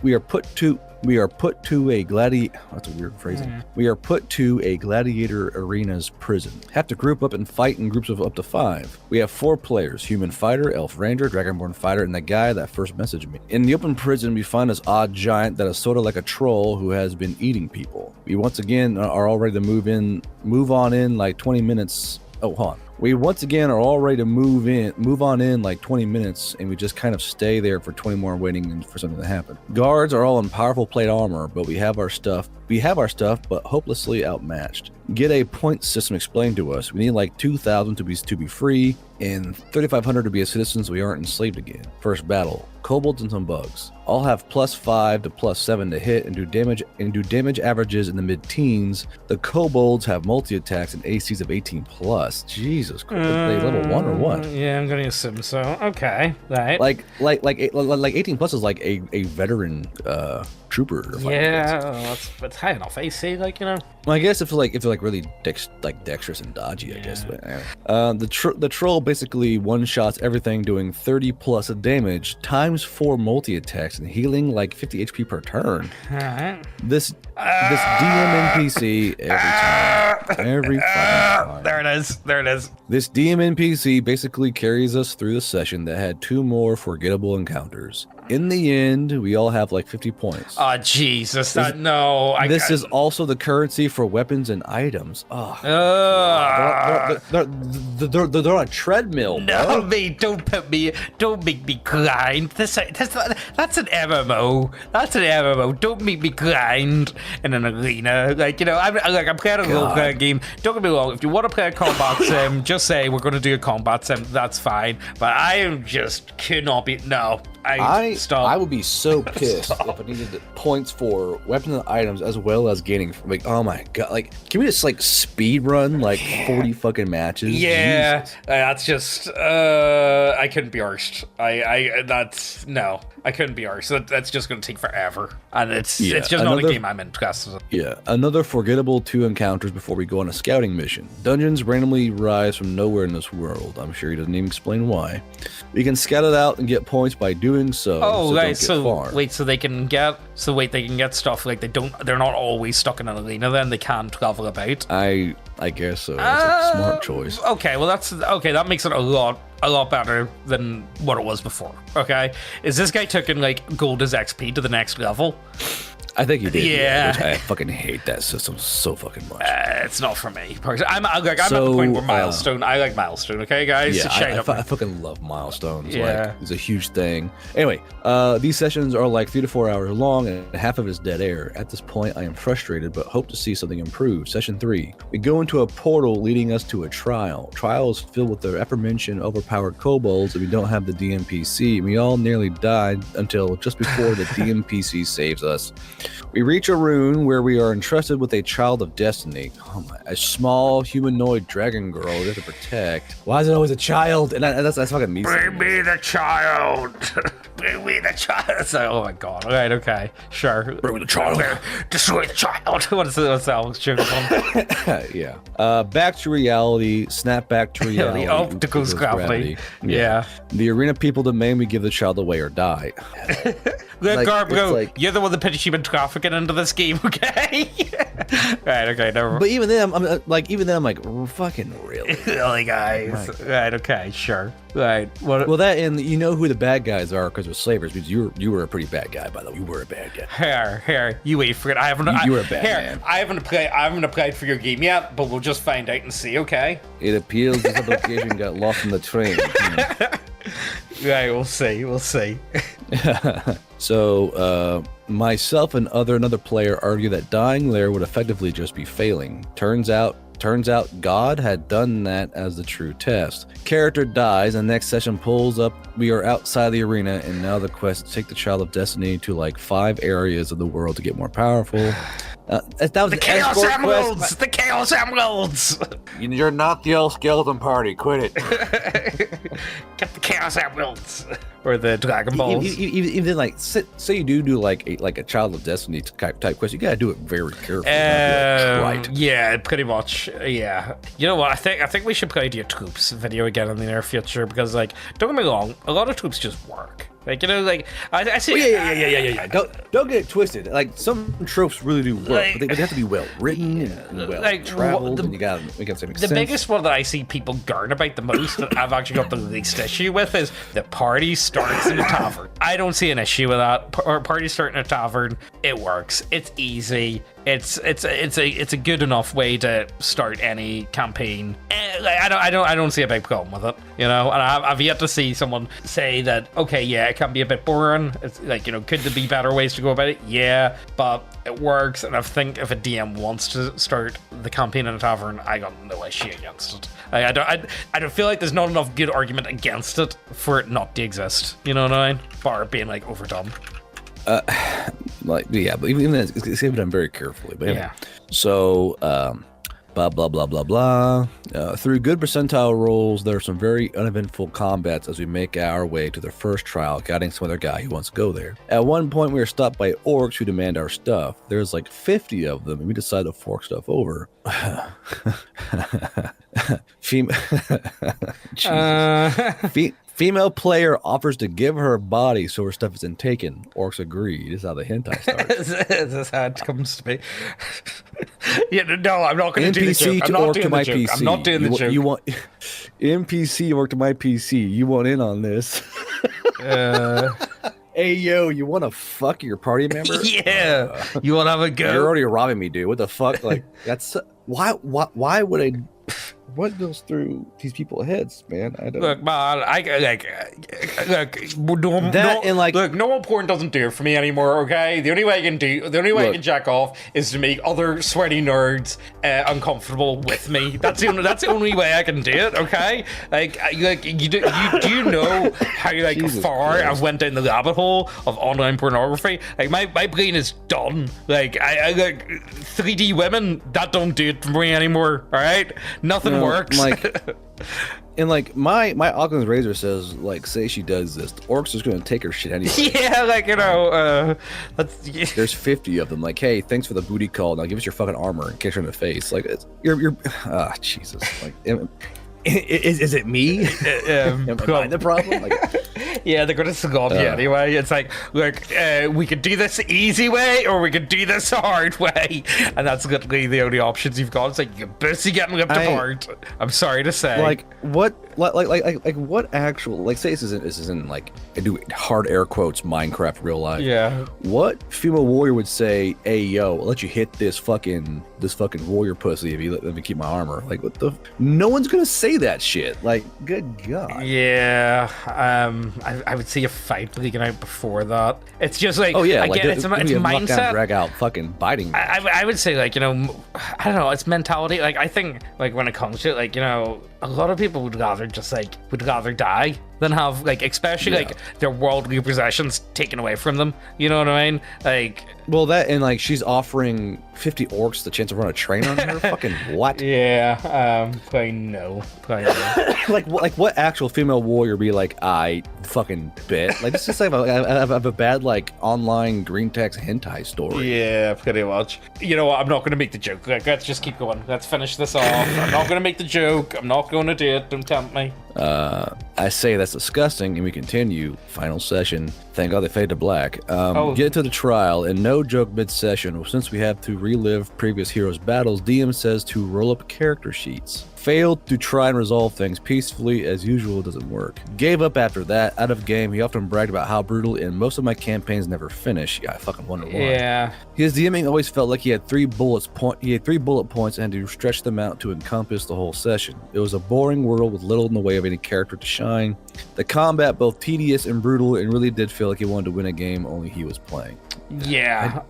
a gladiator. That's a weird phrasing. We are put to a gladiator arena's prison. Have to group up and fight in groups of up to 5. We have 4 players: human fighter, elf ranger, dragonborn fighter, and the guy that first messaged me. In the open prison, we find this odd giant that is sort of like a troll who has been eating people. We once again are all ready to move on in like 20 minutes. Oh, hold on. We once again are all ready to move on in like 20 minutes, and we just kind of stay there for 20 more waiting for something to happen. Guards are all in powerful plate armor, but we have our stuff, but hopelessly outmatched. Get a point system explained to us. We need like 2,000 to be free, and 3,500 to be a citizen so we aren't enslaved again. First battle. Kobolds and some bugs. All have +5 to +7 to hit and do damage averages in the mid-teens. The kobolds have multi-attacks and ACs of 18+. Jesus Christ, are they level 1 or what? Yeah, I'm gonna assume so. Okay, right. Like 18+ is like a veteran trooper. Yeah, that's high enough AC, like, you know. Well, I guess if they're really dexterous and dodgy, I guess. But anyway. The troll basically one-shots everything, doing 30+ damage times 4 multi-attacks and healing like 50 HP per turn. All right. This DM NPC every fucking time. There it is. This DM NPC basically carries us through the session that had 2 more forgettable encounters. In the end, we all have like 50 points. Oh, Jesus. This is also the currency for weapons and items. Oh, they're on a treadmill. No, mate, don't make me grind. That's an MMO. That's an MMO. Don't make me grind in an arena. Like, you know, I'm playing a role-playing game. Don't get me wrong. If you want to play a combat sim, just say we're going to do a combat sim. That's fine. But I am just cannot be. No. I would be so pissed if I needed points for weapons and items as well as gaining. Like, oh my god! Like, can we just like speed run like 40 fucking matches? Yeah, that's just. I couldn't be arsed. I couldn't be arsed. That's just going to take forever, and it's just not a game I'm interested in. Yeah, another forgettable 2 encounters before we go on a scouting mission. Dungeons randomly rise from nowhere in this world. I'm sure he doesn't even explain why. We can scout it out and get points by doing so. Oh, right. So they can get stuff like they're not always stuck in an arena. Then they can travel about. I guess so. That's a smart choice. Okay, well that makes it a lot better than what it was before. Okay, is this guy taking like gold as XP to the next level? I think you did. Yeah. Which I fucking hate that system so fucking much. It's not for me. I'm at the point where milestone. I like milestone. Okay, guys. Yeah, I fucking love milestones. Yeah. Like, it's a huge thing. Anyway, these sessions are like 3 to 4 hours long, and half of it is dead air. At this point, I am frustrated, but hope to see something improve. Session 3. We go into a portal leading us to a trial. Trial is filled with the aforementioned overpowered kobolds, and we don't have the DMPC. We all nearly died until just before the DMPC saves us. We reach a rune where we are entrusted with a child of destiny. Oh my, a small humanoid dragon girl we have to protect. Why is it always a child? And that's fucking me. Bring me the child. Bring me the child. It's like, oh my god. All right, okay, sure. Bring me the child. Destroy the child. What's that Alex Jones one? Yeah. Back to reality. Snap back to reality. The obstacles gravity. Yeah. The arena people demand we give the child away or die. Look, Garbro, like, you're the one that pitched human trafficking into this game, okay? Right, okay, never. But even then, I'm like, fucking really? Really, guys? Right, okay, sure. Right. What? Well, that, and you know who the bad guys are because they're slavers, because you were a pretty bad guy, by the way. You were a bad guy. Here, you wait for it. I haven't. You were a bad man. I haven't applied for your game yet, but we'll just find out and see, okay? It appears this application got lost in the train. Right, we'll see. So, myself and another player argue that dying there would effectively just be failing. Turns out God had done that as the true test. Character dies, and next session pulls up. We are outside the arena, and now the quest to take the Child of Destiny to like 5 areas of the world to get more powerful. That was the Chaos Emeralds! The Chaos Emeralds! You're not the old skeleton party. Quit it. Get the Chaos Emeralds! Or the Dragon Balls. Even like, say you do like a Child of Destiny type quest, you gotta do it very carefully. Right. Yeah, pretty much. Yeah. You know what? I think we should play the Troops video again in the near future because, like, don't get me wrong, a lot of Troops just work. Like, you know, like, I see. Yeah. Don't get it twisted. Like, some tropes really do work, but they have to be well written and well traveled, and we gotta make it make sense. The biggest one that I see people garn about the most that I've actually got the least issue with is the party starts in a tavern. I don't see an issue with that. Party start in a tavern, it works. It's easy. It's a good enough way to start any campaign. I don't see a big problem with it, you know. And I've yet to see someone say that, okay, yeah, it can be a bit boring. It's like, you know, could there be better ways to go about it? Yeah, but it works. And I think if a DM wants to start the campaign in a tavern, I got no issue against it. I don't feel like there's not enough good argument against it for it not to exist. You know what I mean? Bar it being like overdone. But even then, it's gonna be done very carefully. But anyway. Yeah. So, blah blah blah blah blah. Through good percentile rolls, there are some very uneventful combats as we make our way to the first trial, guiding some other guy who wants to go there. At one point, we are stopped by orcs who demand our stuff. There's like 50 of them, and we decide to fork stuff over. Female player offers to give her body so her stuff isn't taken. Orcs agree. This is how the hentai starts. This is how it comes to be. Yeah, no, I'm not going to do the NPC joke. to orc to my PC. I'm not doing the joke. You want NPC orc to my PC. You want in on this? Hey yo, you want to fuck your party member? Yeah. You want to have a go? You're already robbing me, dude. What the fuck? Like, that's why would I? What goes through these people's heads, man? I don't. Look, man, look, normal porn doesn't do it for me anymore. Okay, the only way I can jack off is to make other sweaty nerds uncomfortable with me. That's the only way I can do it. Okay, do you know how Jesus far Christ. I've went down the rabbit hole of online pornography? Like my brain is done. Like I 3D women that don't do it for me anymore. All right, nothing works. Like my Occam's razor says, like, say she does this, the orcs is gonna take her shit anyway. Yeah, like, you know, there's 50 of them. Like, hey, thanks for the booty call. Now give us your fucking armor and kick her in the face. Like, you're Jesus. Like, is it me? Am I the problem? Like, yeah, they're gonna scold you anyway. It's like, look, we could do this the easy way, or we could do this the hard way, and that's literally the only options you've got. It's like you're busy getting ripped apart. I'm sorry to say. Like what? Like what actual? Like, say this isn't like, I do hard air quotes Minecraft real life. Yeah. What female warrior would say, "Hey yo, I'll let you hit this fucking warrior pussy if you let me keep my armor"? Like, what the? No one's gonna say that shit. Like, good God. Yeah. I would see a fight breaking out before that. It's just like, oh yeah, again, like it's mindset. Drag out, fucking biting. I would say, like, you know, I don't know, it's mentality. Like, I think, like, when it comes to it, like, you know, a lot of people would rather die than have, like, especially, like, their worldly possessions taken away from them. You know what I mean? Like... Well, that, and, like, she's offering 50 orcs the chance to run a train on her? Fucking what? Yeah, probably no. like, what actual female warrior be like, I fucking bet? Like, this is like a bad, like, online green text hentai story. Yeah, pretty much. You know what? I'm not going to make the joke. Like, let's just keep going. Let's finish this off. I'm not going to make the joke. I'm not going to do it. Don't tempt me. I say that's disgusting, and we continue. Final session. Thank God they fade to black. Get to the trial, and no joke mid-session. Since we have to relive previous heroes' battles, DM says to roll up character sheets. Failed to try and resolve things peacefully, as usual doesn't work. Gave up after that. Out of game, he often bragged about how brutal, and most of my campaigns never finish. Yeah, I fucking wonder why. Yeah. His DMing always felt like he had three bullet points and had to stretch them out to encompass the whole session. It was a boring world with little in the way of any character to shine. The combat both tedious and brutal, and really did feel like he wanted to win a game only he was playing. Yeah.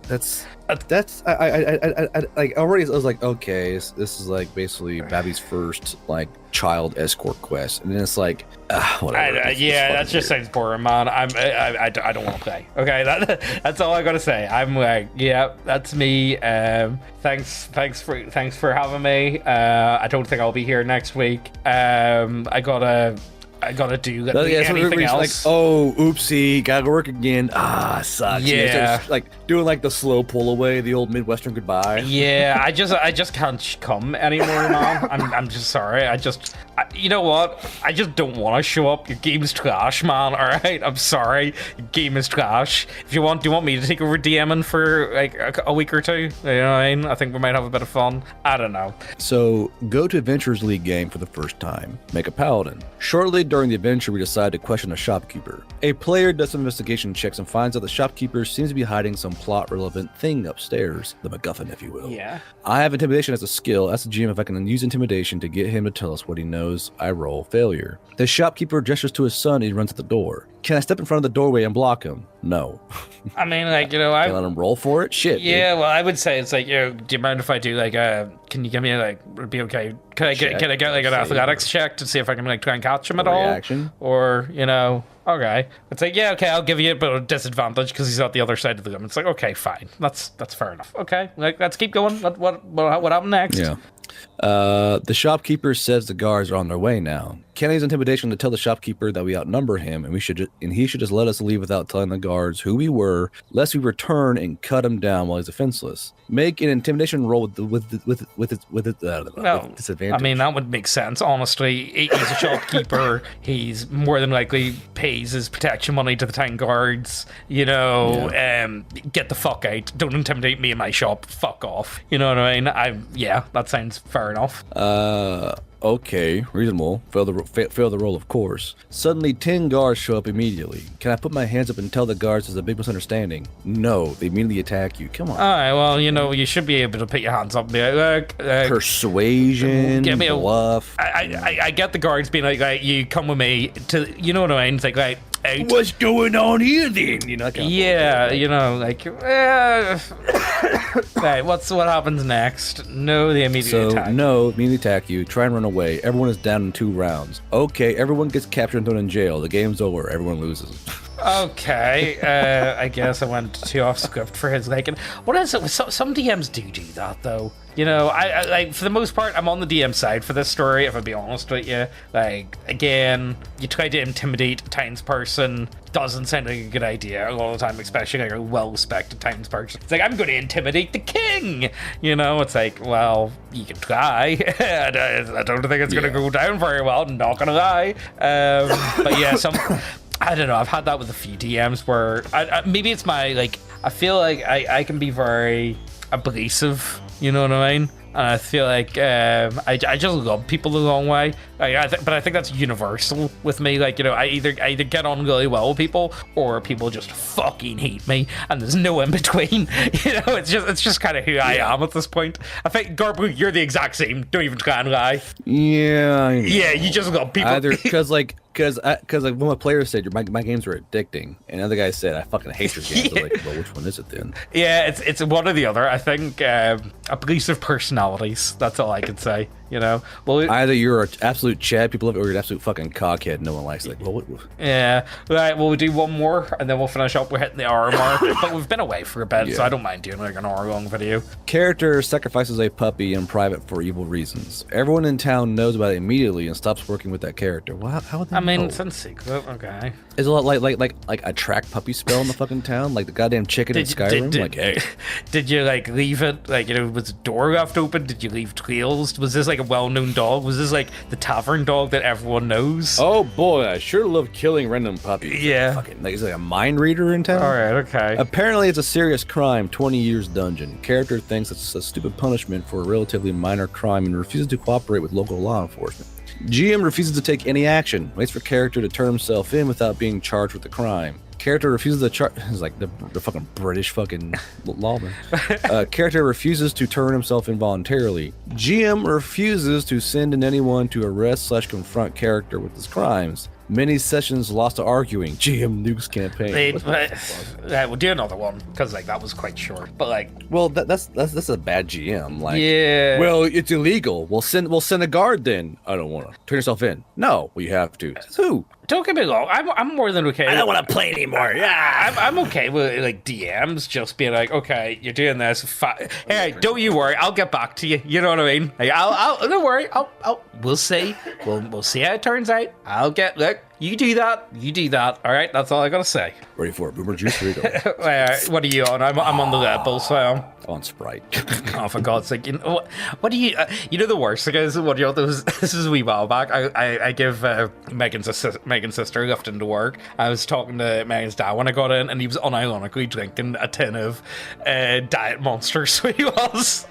I like already I was like, okay, this is like basically Babby's first like child escort quest, and then it's like whatever. That just sounds boring, man. I don't want to play. Okay, that's all I gotta say. I'm like, yeah, that's me. Thanks for having me. I don't think I'll be here next week. I gotta do anything else. Like, oh, oopsie, gotta go work again. Sucks. Yeah. Like doing like the slow pull away, the old Midwestern goodbye. Yeah, I just can't come anymore, man. I'm just sorry. You know what? I just don't want to show up. Your game's trash, man. All right, I'm sorry. Your game is trash. If you want, do you want me to take over DMing for like a week or two? You know what I mean? I think we might have a bit of fun. I don't know. So go to Adventures League game for the first time. Make a paladin. Shortly during the adventure, we decide to question a shopkeeper. A player does some investigation checks and finds out the shopkeeper seems to be hiding some plot-relevant thing upstairs, the MacGuffin, if you will. Yeah. I have intimidation as a skill. Ask the GM if I can use intimidation to get him to tell us what he knows. I roll failure. The shopkeeper gestures to his son and he runs at the door. Can I step in front of the doorway and block him? No. I mean, like, you know, Can I let him roll for it? Shit. Yeah, dude. Well, I would say it's like, you know, do you mind if I do like can you give me like, would it be okay? Can I get like an athletics check to see if I can like try and catch him at all? Reaction? Or, you know, okay. It's like, yeah, okay, I'll give you a bit of disadvantage because he's at the other side of the room. It's like, okay, fine. That's fair enough. Okay, like, let's keep going. What happened next? Yeah. The shopkeeper says the guards are on their way now. Can I use intimidation to tell the shopkeeper that we outnumber him and he should just let us leave without telling the guards who we were, lest we return and cut him down while he's defenseless. Make an intimidation roll with disadvantage. I mean, that would make sense. Honestly, he's a shopkeeper. He's more than likely pays his protection money to the town guards. You know, get the fuck out. Don't intimidate me in my shop. Fuck off. You know what I mean? That sounds fair enough. Okay, reasonable. Fail the roll, of course. Suddenly, 10 guards show up immediately. Can I put my hands up and tell the guards there's a big misunderstanding? No, they immediately attack you. Come on. All right, well, you know, you should be able to put your hands up and be like, persuasion, give me a bluff. I get the guards being like, you come with me to, you know what I mean? It's like, out. What's going on here then? You know, you know, like, right, what happens next? No, they immediately attack. No, immediately attack you. Try and run away. Everyone is down in 2 rounds. Okay, everyone gets captured and thrown in jail. The game's over. Everyone loses. Okay, I guess I went too off script for his liking. What is it? Some DMs do that though. You know, I like, for the most part, I'm on the DM side for this story, if I be honest with you. Like, again, you try to intimidate a townsperson, doesn't sound like a good idea a lot of the time, especially like a well-respected townsperson. It's like, I'm going to intimidate the king! You know, it's like, well, you can try. I don't think it's going to go down very well, I'm not going to lie. But yeah, I don't know, I've had that with a few DMs where, maybe it's my, like, I feel like I can be very abrasive, you know what I mean? And I feel like I just love people the wrong way. But I think that's universal with me. Like, you know, I either get on really well with people, or people just fucking hate me, and there's no in between. You know, it's just kind of who I am at this point. I think, Garbu, you're the exact same. Don't even try and lie. Yeah. Yeah, you just love people. Either because Because like one of my players said my games are addicting, and another guy said I fucking hate your games. I was like, well, which one is it then? Yeah, it's one or the other. I think abusive personalities. That's all I can say. You know, well, either you're an absolute Chad, people love it, or you're an absolute fucking cockhead. No one likes it. Like, well, what? Yeah, right. Well, we'll do one more, and then we'll finish up. We're hitting the hour mark, but we've been away for a bit, so I don't mind doing like an hour-long video. Character sacrifices a puppy in private for evil reasons. Everyone in town knows about it immediately and stops working with that character. Well, how would they know? It's in secret. Okay. It's a lot like a track puppy spell in the fucking town, like the goddamn chicken in Skyrim. Hey, did you like leave it? Like, was the door left open? Did you leave trails? Was this like a well-known dog? Was this like the Tavern dog that everyone knows? Oh boy, I sure love killing random puppies. Yeah. Fucking, like, is it a mind reader in town? All right, okay. Apparently, it's a serious crime. 20 years dungeon. Character thinks it's a stupid punishment for a relatively minor crime and refuses to cooperate with local law enforcement. GM refuses to take any action. Waits for character to turn himself in without being charged with the crime. Character refuses to charge. It's like the fucking British fucking lawman. Character refuses to turn himself in voluntarily. GM refuses to send in anyone to arrest/confront character with his crimes. Many sessions lost to arguing. GM nukes campaign. We'll do another one because like that was quite short. But like, well, that's a bad GM. Like, yeah. Well, it's illegal. We'll send a guard then. I don't want to turn yourself in. No, well, you have to. Who? Don't get me wrong. I'm more than okay. I don't want to play anymore. Yeah, I'm okay with like DMs just being like, okay, you're doing this. Hey, don't you worry. I'll get back to you. You know what I mean? Like, I'll don't worry. We'll see. We'll see how it turns out. Look. You do that. All right, that's all I gotta say. Ready for it, Boomer Juice? Here you go. What are you on? I'm on the Red Bull, so I'm on Sprite. Oh, for God's sake! You know, what do you? You know the worst thing is what this is a wee while back. I give Megan's sister a lift into work. I was talking to Megan's dad when I got in, and he was unironically drinking a tin of Diet Monster. So he was.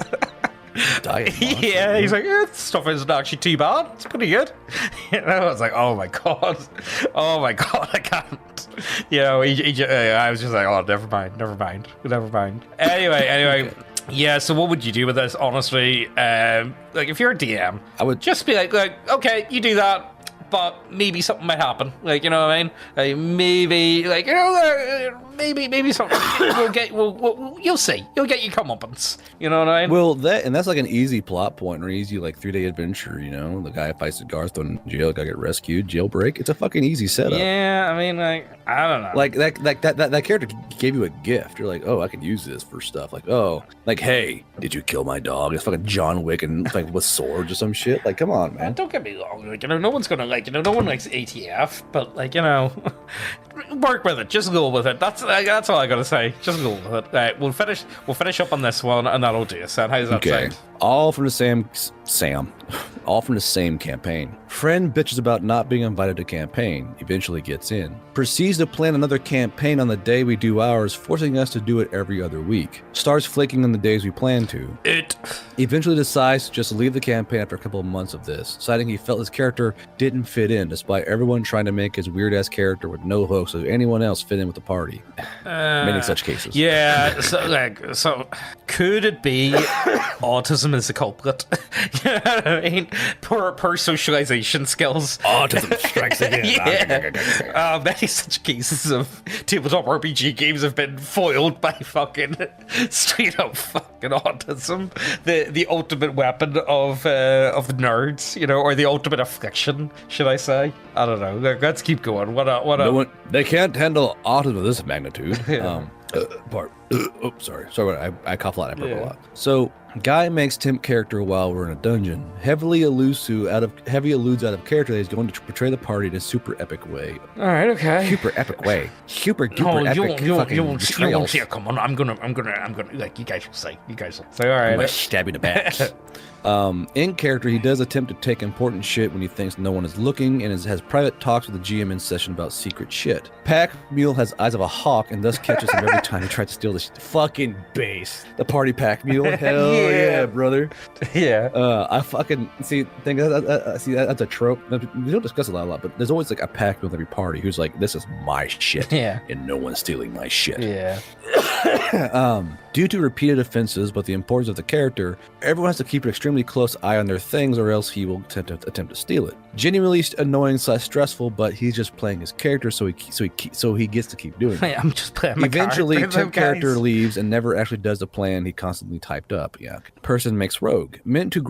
Diet Monster. Yeah, he's like, this stuff isn't actually too bad. It's pretty good. You know, I was like, oh my god, I can't. You know, I was just like, oh, never mind. Anyway. Yeah, so what would you do with this, honestly? Like, if you're a DM, I would just be like, okay, you do that, but maybe something might happen. Like, you know what I mean? Like, maybe, like, you know, maybe something you'll see. You'll get your comeuppance. You know what I mean? Well, that's like an easy plot point or easy like 3-day adventure. You know, the guy fights the guards, thrown in jail, guy get rescued, jailbreak. It's a fucking easy setup. Yeah, I mean, like, I don't know. Like that character gave you a gift. You're like, oh, I could use this for stuff. Like, oh, like, hey, did you kill my dog? It's fucking John Wick and like with swords or some shit. Like, come on, man. Don't get me wrong. Like, you know, no one's gonna like, you know, no one likes ATF, but like, you know, work with it. Just go with it. That's all I gotta say. Just go with it. Right, we'll finish up on this one, and that'll do us. How does that sound? All from the same campaign. Friend bitches about not being invited to campaign. Eventually gets in. Proceeds to plan another campaign on the day we do ours, forcing us to do it every other week. Starts flaking on the days we plan to. Eventually decides to just leave the campaign after a couple of months of this, citing he felt his character didn't fit in, despite everyone trying to make his weird-ass character with no hooks so anyone else fit in with the party. Many such cases. Yeah, so could it be autism is the culprit? You know what I mean? Poor socialization skills. Autism strikes again. Yeah. Many such cases of tabletop RPG games have been foiled by fucking straight up fucking autism. The ultimate weapon of the nerds, you know, or the ultimate affliction, should I say? I don't know. Let's keep going. They can't handle autism of this magnitude. Sorry, I cough a lot. I burp a lot. So, guy makes temp character while we're in a dungeon. Heavily alludes out of character that he's going to portray the party in a super epic way. All right, okay. Super epic way. Super duper epic. You won't see it. Come on, I'm gonna. Like, you guys will say. All right. I'm gonna stab you in the back. In character, he does attempt to take important shit when he thinks no one is looking, and has private talks with the GM in session about secret shit. Pack Mule has eyes of a hawk and thus catches him every time he tries to steal this fucking base. The party Pack Mule, hell yeah, brother. Yeah. I fucking see that's a trope. We don't discuss it a lot, but there's always like a Pack Mule in every party who's like, this is my shit, yeah, and no one's stealing my shit. Yeah. Due to repeated offenses, but the importance of the character, everyone has to keep an extremely close eye on their things, or else he will attempt to steal it. Genuinely annoying / stressful, but he's just playing his character, so he gets to keep doing it. Hey, I'm just playing my Eventually, character, character guys. leaves and never actually does the plan he constantly typed up. Yeah. Person makes rogue, meant to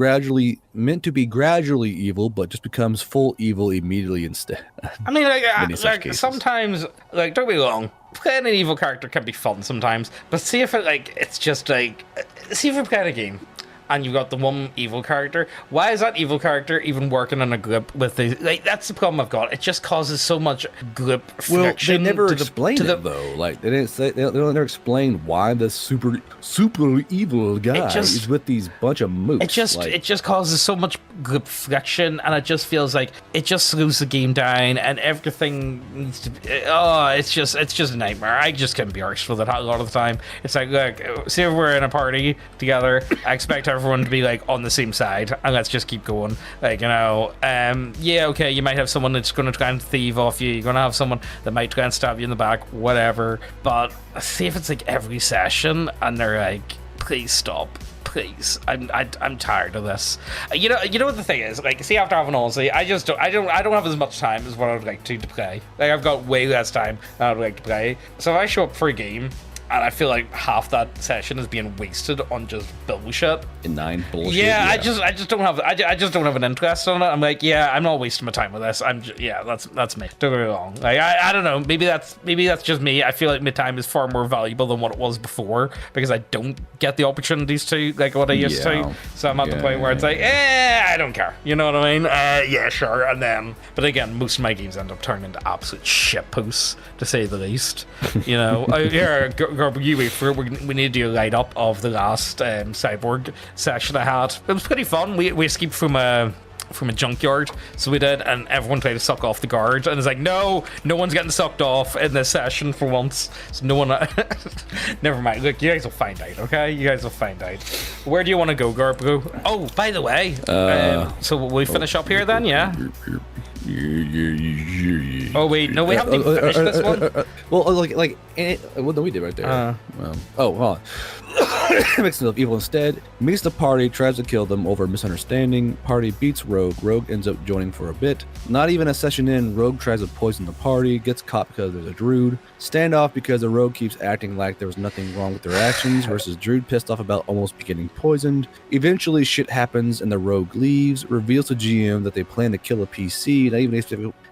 be gradually evil, but just becomes full evil immediately instead. I mean, Many such like cases. sometimes, like, don't be wrong, playing an evil character can be fun sometimes, but see if it's just like, see if you're playing a game and you've got the one evil character, why is that evil character even working in a group with the, like, that's the problem I've got. It just causes so much group friction. Well, they never to explained the, it though. Like they didn't say, they don't never explain why the super evil guy is with these bunch of mooks. It just causes so much group friction, and it just feels like it just slows the game down, and everything needs to be. It's just a nightmare. I just can't be arsed with it a lot of the time. It's like, look, see if we're in a party together, I expect everyone to be like on the same side, and let's just keep going. Like, you know, yeah, okay, you might have someone that's going to try and thieve off you. You're going to have someone that might try and stab you in the back, whatever. But see if it's like every session, and they're like, please stop. Please, I'm tired of this. You know what the thing is. Like, see, after having Aussie, I don't have as much time as what I would like to play. Like, I've got way less time than I would like to play. So if I show up for a game and I feel like half that session is being wasted on just bullshit. Inane bullshit. Yeah, I just don't have an interest in it. I'm like, yeah, I'm not wasting my time with this. That's me. Don't get me wrong. Like, I don't know. Maybe that's just me. I feel like my time is far more valuable than what it was before because I don't get the opportunities to like what I used to. So I'm at the point where it's like, I don't care. You know what I mean? Yeah, sure. And then, but again, most of my games end up turning into absolute shitposts, to say the least. You know, you wait for it. We need to do a light up of the last cyborg session I had. It was pretty fun. We escaped from a junkyard, so we did, and everyone tried to suck off the guard, and it's like, no one's getting sucked off in this session for once. So no one. Never mind. Look, you guys will find out. Okay, you guys will find out. Where do you want to go, Garbo? Oh, by the way, so will we finish up here then? Yeah. Oh wait, no, we haven't even finished this one. Well, no, we did right there. Hold on. Makes himself evil instead. Meets the party, tries to kill them over misunderstanding. Party beats Rogue. Rogue ends up joining for a bit. Not even a session in, Rogue tries to poison the party. Gets caught because there's a Druid. Standoff because the Rogue keeps acting like there was nothing wrong with their actions. Versus Druid pissed off about almost getting poisoned. Eventually, shit happens and the Rogue leaves. Reveals to GM that they plan to kill a PC.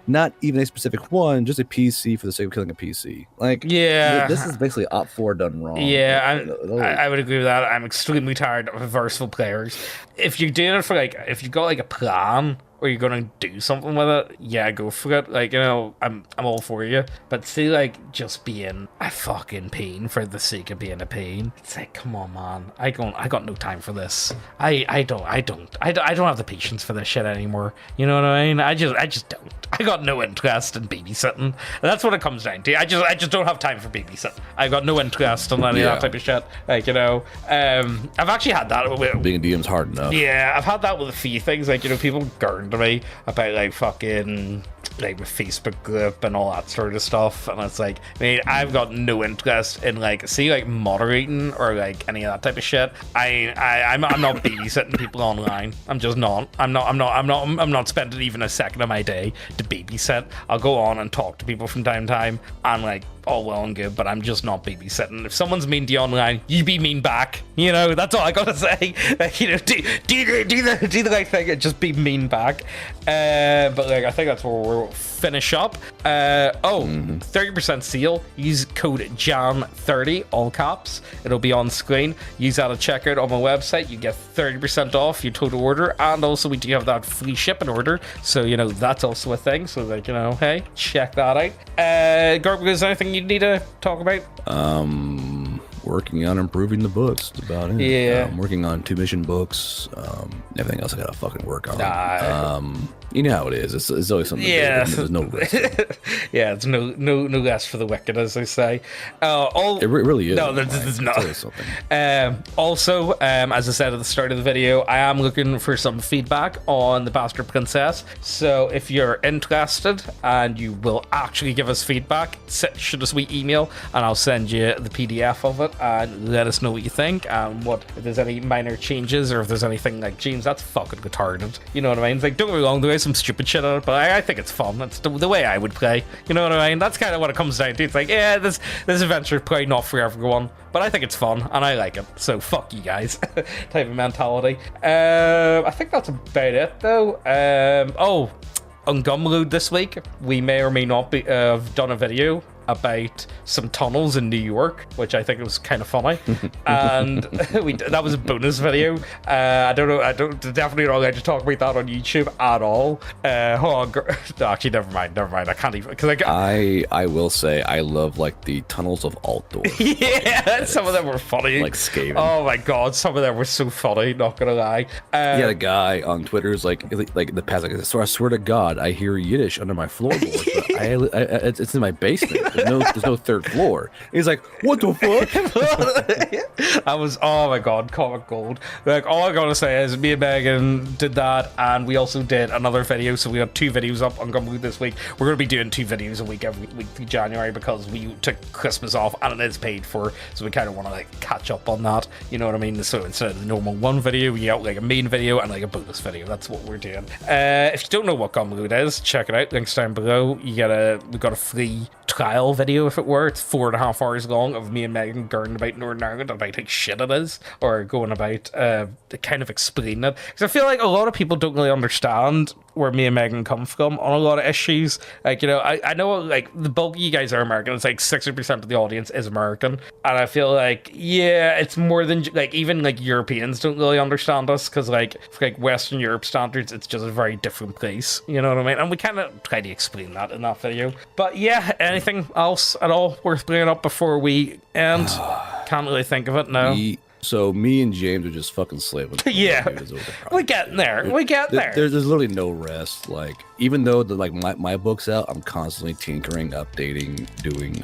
Not even a specific one, just a PC for the sake of killing a PC. Like, yeah, this is basically Op 4 done wrong. Yeah, I would agree with that. I'm extremely tired of versatile players. If you're doing it for if you got like a plan or you're gonna do something with it, yeah, go for it. Like, you know, I'm all for you. But see, like, just being a fucking pain for the sake of being a pain, it's like, come on, man. I got no time for this. I don't have the patience for this shit anymore. You know what I mean? I just don't. I got no interest in babysitting. And that's what it comes down to. I just don't have time for babysitting. I got no interest in any of that type of shit. Like, you know, I've actually had that with being a DM's hard enough. Yeah, I've had that with a few things. Like, you know, people garden to me about like fucking like my Facebook group and all that sort of stuff, and it's like, I mean, I've got no interest in like moderating or like any of that type of shit. I'm not babysitting people online. I'm just not. I'm not spending even a second of my day to babysit. I'll go on and talk to people from time to time, and like, all well and good, but I'm just not babysitting. If someone's mean to you online, you be mean back. You know, that's all I gotta say. Like, you know, do the right thing and just be mean back. But like, I think that's where we'll finish up. 30% seal. Use code JAN30, all caps. It'll be on screen. Use that at checkout on my website. You get 30% off your total order, and also we do have that free shipping order. So, you know, that's also a thing. So, like, you know, hey, check that out. Garbo, is there anything you need to talk about? working on improving the books. That's about it. Yeah. I'm working on 2 mission books. Everything else I gotta fucking work on. You know how it is. It's always something. Yeah. There's no rest. Yeah, it's no rest for the wicked, as they say. It really is. No, there's not. It's always something. Also, as I said at the start of the video, I am looking for some feedback on The Bastard Princess. So if you're interested and you will actually give us feedback, shoot us a wee email and I'll send you the PDF of it and let us know what you think and if there's any minor changes or if there's anything like, James, that's fucking retarded. You know what I mean? It's like, don't get me wrong, there is some stupid shit on it, but I think it's fun. It's the way I would play. You know what I mean? That's kind of what it comes down to. It's like, yeah, this adventure is probably not for everyone, but I think it's fun and I like it. So fuck you guys, type of mentality. I think that's about it though. On Gumroad this week, we may or may not be have done a video about some tunnels in New York, which I think was kind of funny, and that was a bonus video. I definitely not allowed to talk about that on YouTube at all. No, actually, never mind. I can't even, because I will say I love like the tunnels of Altdorf. Yeah, some of them were funny. Like Skaven. Oh my god, some of them were so funny. Not gonna lie. Yeah, the guy on Twitter is like the past, like, so I swear to God, I hear Yiddish under my floorboards, but it's in my basement. There's no 3rd floor. He's like, what the fuck? I was, oh my god, comic gold. Like, all I gotta say is me and Megan did that, and we also did another video, so we got 2 videos up on Gumroad this week. We're gonna be doing 2 videos a week every week through January because we took Christmas off and it is paid for, so we kind of want to like catch up on that. You know what I mean? So instead of the normal 1 video, we got like a main video and like a bonus video. That's what we're doing. If you don't know what Gumroad is, check it out. Links down below. We got a free trial video, if it were. It's 4.5 hours long of me and Megan gurning about Northern Ireland and about how shit it is, or going about kind of explaining it, because I feel like a lot of people don't really understand where me and Megan come from on a lot of issues. Like, you know, I know like the bulk of you guys are American. It's like 60% of the audience is American, and I feel like, yeah, it's more than like, even like Europeans don't really understand us, because like for like Western Europe standards, it's just a very different place. You know what I mean? And we kind of try to explain that in that video. But yeah, anything else at all worth bringing up before we end? Can't really think of it now. So me and James are just fucking slaving. Yeah, we're getting there. There's literally no rest. Like, even though my book's out, I'm constantly tinkering, updating, doing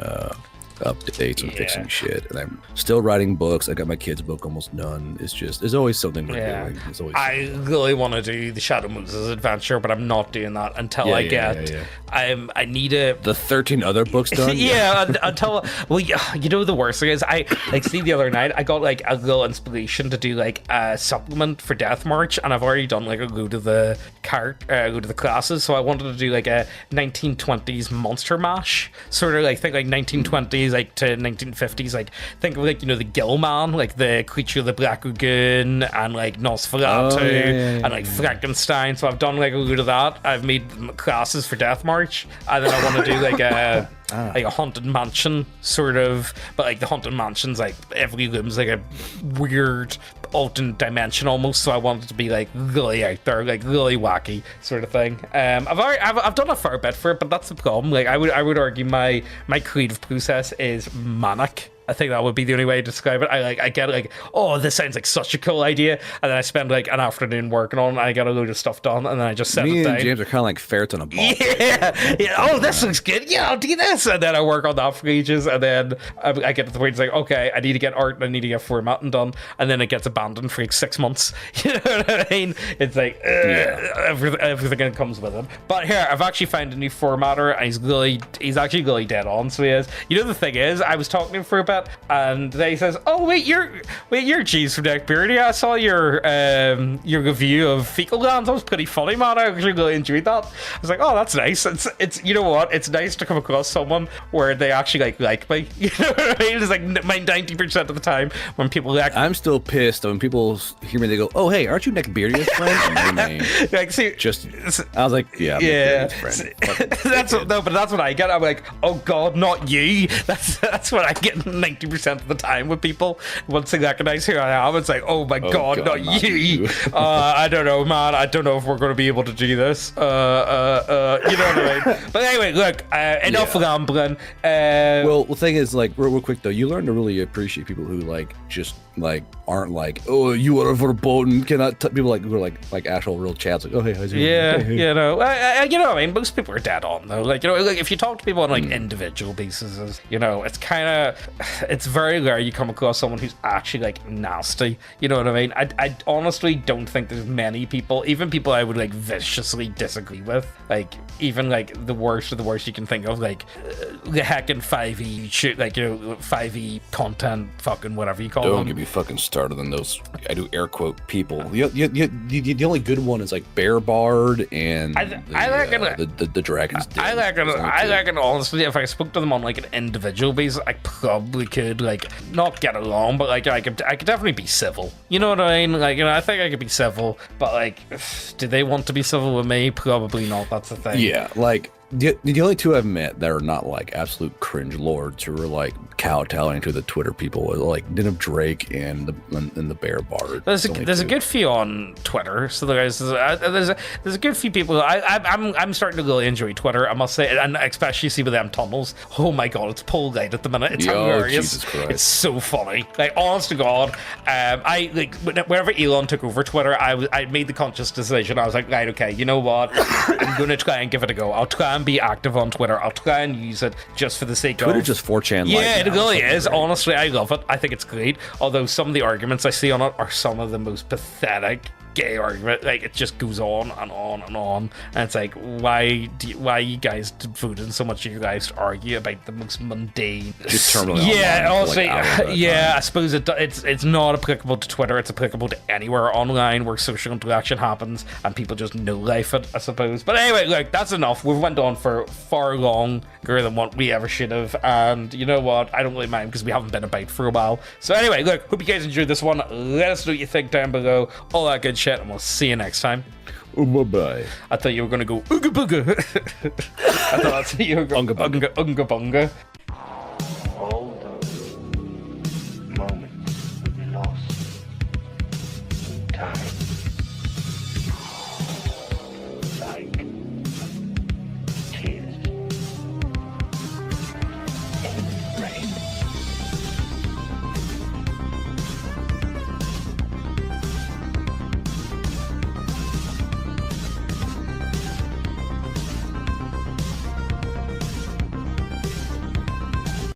updates and fixing shit, and I'm still writing books. I got my kids' book almost done. It's just, there's always something we're doing. There's always I really want to do the Shadow Moses adventure, but I'm not doing that until I get I need the 13 other books done. Until, well, you know, the worst thing is, I like, see, the other night I got like a little inspiration to do like a supplement for Death March, and I've already done like a go to the classes, so I wanted to do like a 1920s monster mash, sort of like, think like 1920s like to 1950s, like think of like, you know, the Gill Man, like the Creature of the Black Lagoon, and like Nosferatu, and like Frankenstein. So I've done like a load of that. I've made classes for Death March, and then I want to do like a like a haunted mansion sort of, but like the haunted mansion's like every room's like a weird alternate dimension almost, so I want it to be like really out there, like really wacky sort of thing. I've done a fair bit for it, but that's the problem. Like I would argue my creative process is manic. I think that would be the only way to describe it. I get like, oh, this sounds like such a cool idea, and then I spend like an afternoon working on it, and I get a load of stuff done, and then I just set it down. Me and James are kind of like ferrets on a ball. Yeah. Oh, this looks good. Yeah, I'll do this, and then I work on that for ages, and then I get to the point it's like, okay, I need to get art and I need to get formatting done, and then it gets abandoned for like 6 months. You know what I mean? It's like everything that comes with it. But here, I've actually found a new formatter, and he's actually really dead on. So he is. You know, the thing is, I was talking to him for a bit, and then he says, "Oh wait, you're G's from Neckbeardia. I saw your review of Fecal Glands. That was pretty funny, man. I actually really enjoyed that." I was like, "Oh, that's nice. It's you know what? It's nice to come across someone where they actually like me. You know what I mean? It's like my 90% of the time when people like." I'm still pissed when people hear me. They go, "Oh, hey, aren't you Neckbeardia's friend?" And my name. Like, see, I was like, "Yeah, I'm friend." But that's what I get. I'm like, "Oh God, not you." That's what I get. 90% of the time with people. Once they recognize who I am, it's like, oh my god, not you. I don't know, man. I don't know if we're going to be able to do this. You know what I mean? But anyway, look, enough rambling. Well, the thing is, like, real quick though, you learn to really appreciate people who like just like aren't like, oh, you want to vote and cannot people like who are like actual real chats, like, oh hey, how's it going? Hey. You know, you know what I mean? Most people are dead on though. Like, you know, like if you talk to people on like individual basis, you know, it's very rare you come across someone who's actually like nasty. You know what I mean? I honestly don't think there's many people, even people I would like viciously disagree with, like even like the worst of the worst you can think of, like the heckin' 5e shit, like, you know, 5e content, fucking whatever you call them. Don't get me fucking started on those. I do air quote people. The only good one is like Bear Bard and the Dragon's Den. I reckon honestly, if I spoke to them on like an individual basis, I probably could like not get along, but like I could definitely be civil. You know what I mean? Like, you know, I think I could be civil, but like, do they want to be civil with me? Probably not. That's the thing. Yeah, like. The only two I've met that are not like absolute cringe lords who are like kowtowing to the Twitter people are like Din Drake and the Bear Bard. There's a good few on Twitter, so there's a good few people. I'm starting to really enjoy Twitter, I must say, and especially see with them tunnels. Oh my god, it's pulled out at the minute. It's hilarious. It's so funny. Like, honest to God, I like whenever Elon took over Twitter, I made the conscious decision. I was like, right, okay, you know what? I'm gonna try and give it a go. I'll try and be active on Twitter. I'll try and use it just for the sake of Twitter. Just 4chan. Yeah, it really is. Great. Honestly, I love it. I think it's great. Although some of the arguments I see on it are some of the most pathetic gay argument. Like, it just goes on and on and on, and it's like, why you guys devoting so much of your lives to argue about the most mundane, just terminally honestly, I suppose it's not applicable to Twitter. It's applicable to anywhere online where social interaction happens and people just know life it, I suppose. But anyway, like, that's enough. We've went on for far longer than what we ever should have, and you know what, I don't really mind because we haven't been about for a while. So anyway, look, hope you guys enjoyed this one. Let us know what you think down below, all that good shit, and we'll see you next time. Bye-bye. I thought you were going to go ooga booga. I thought that's what you were going, unga bunga.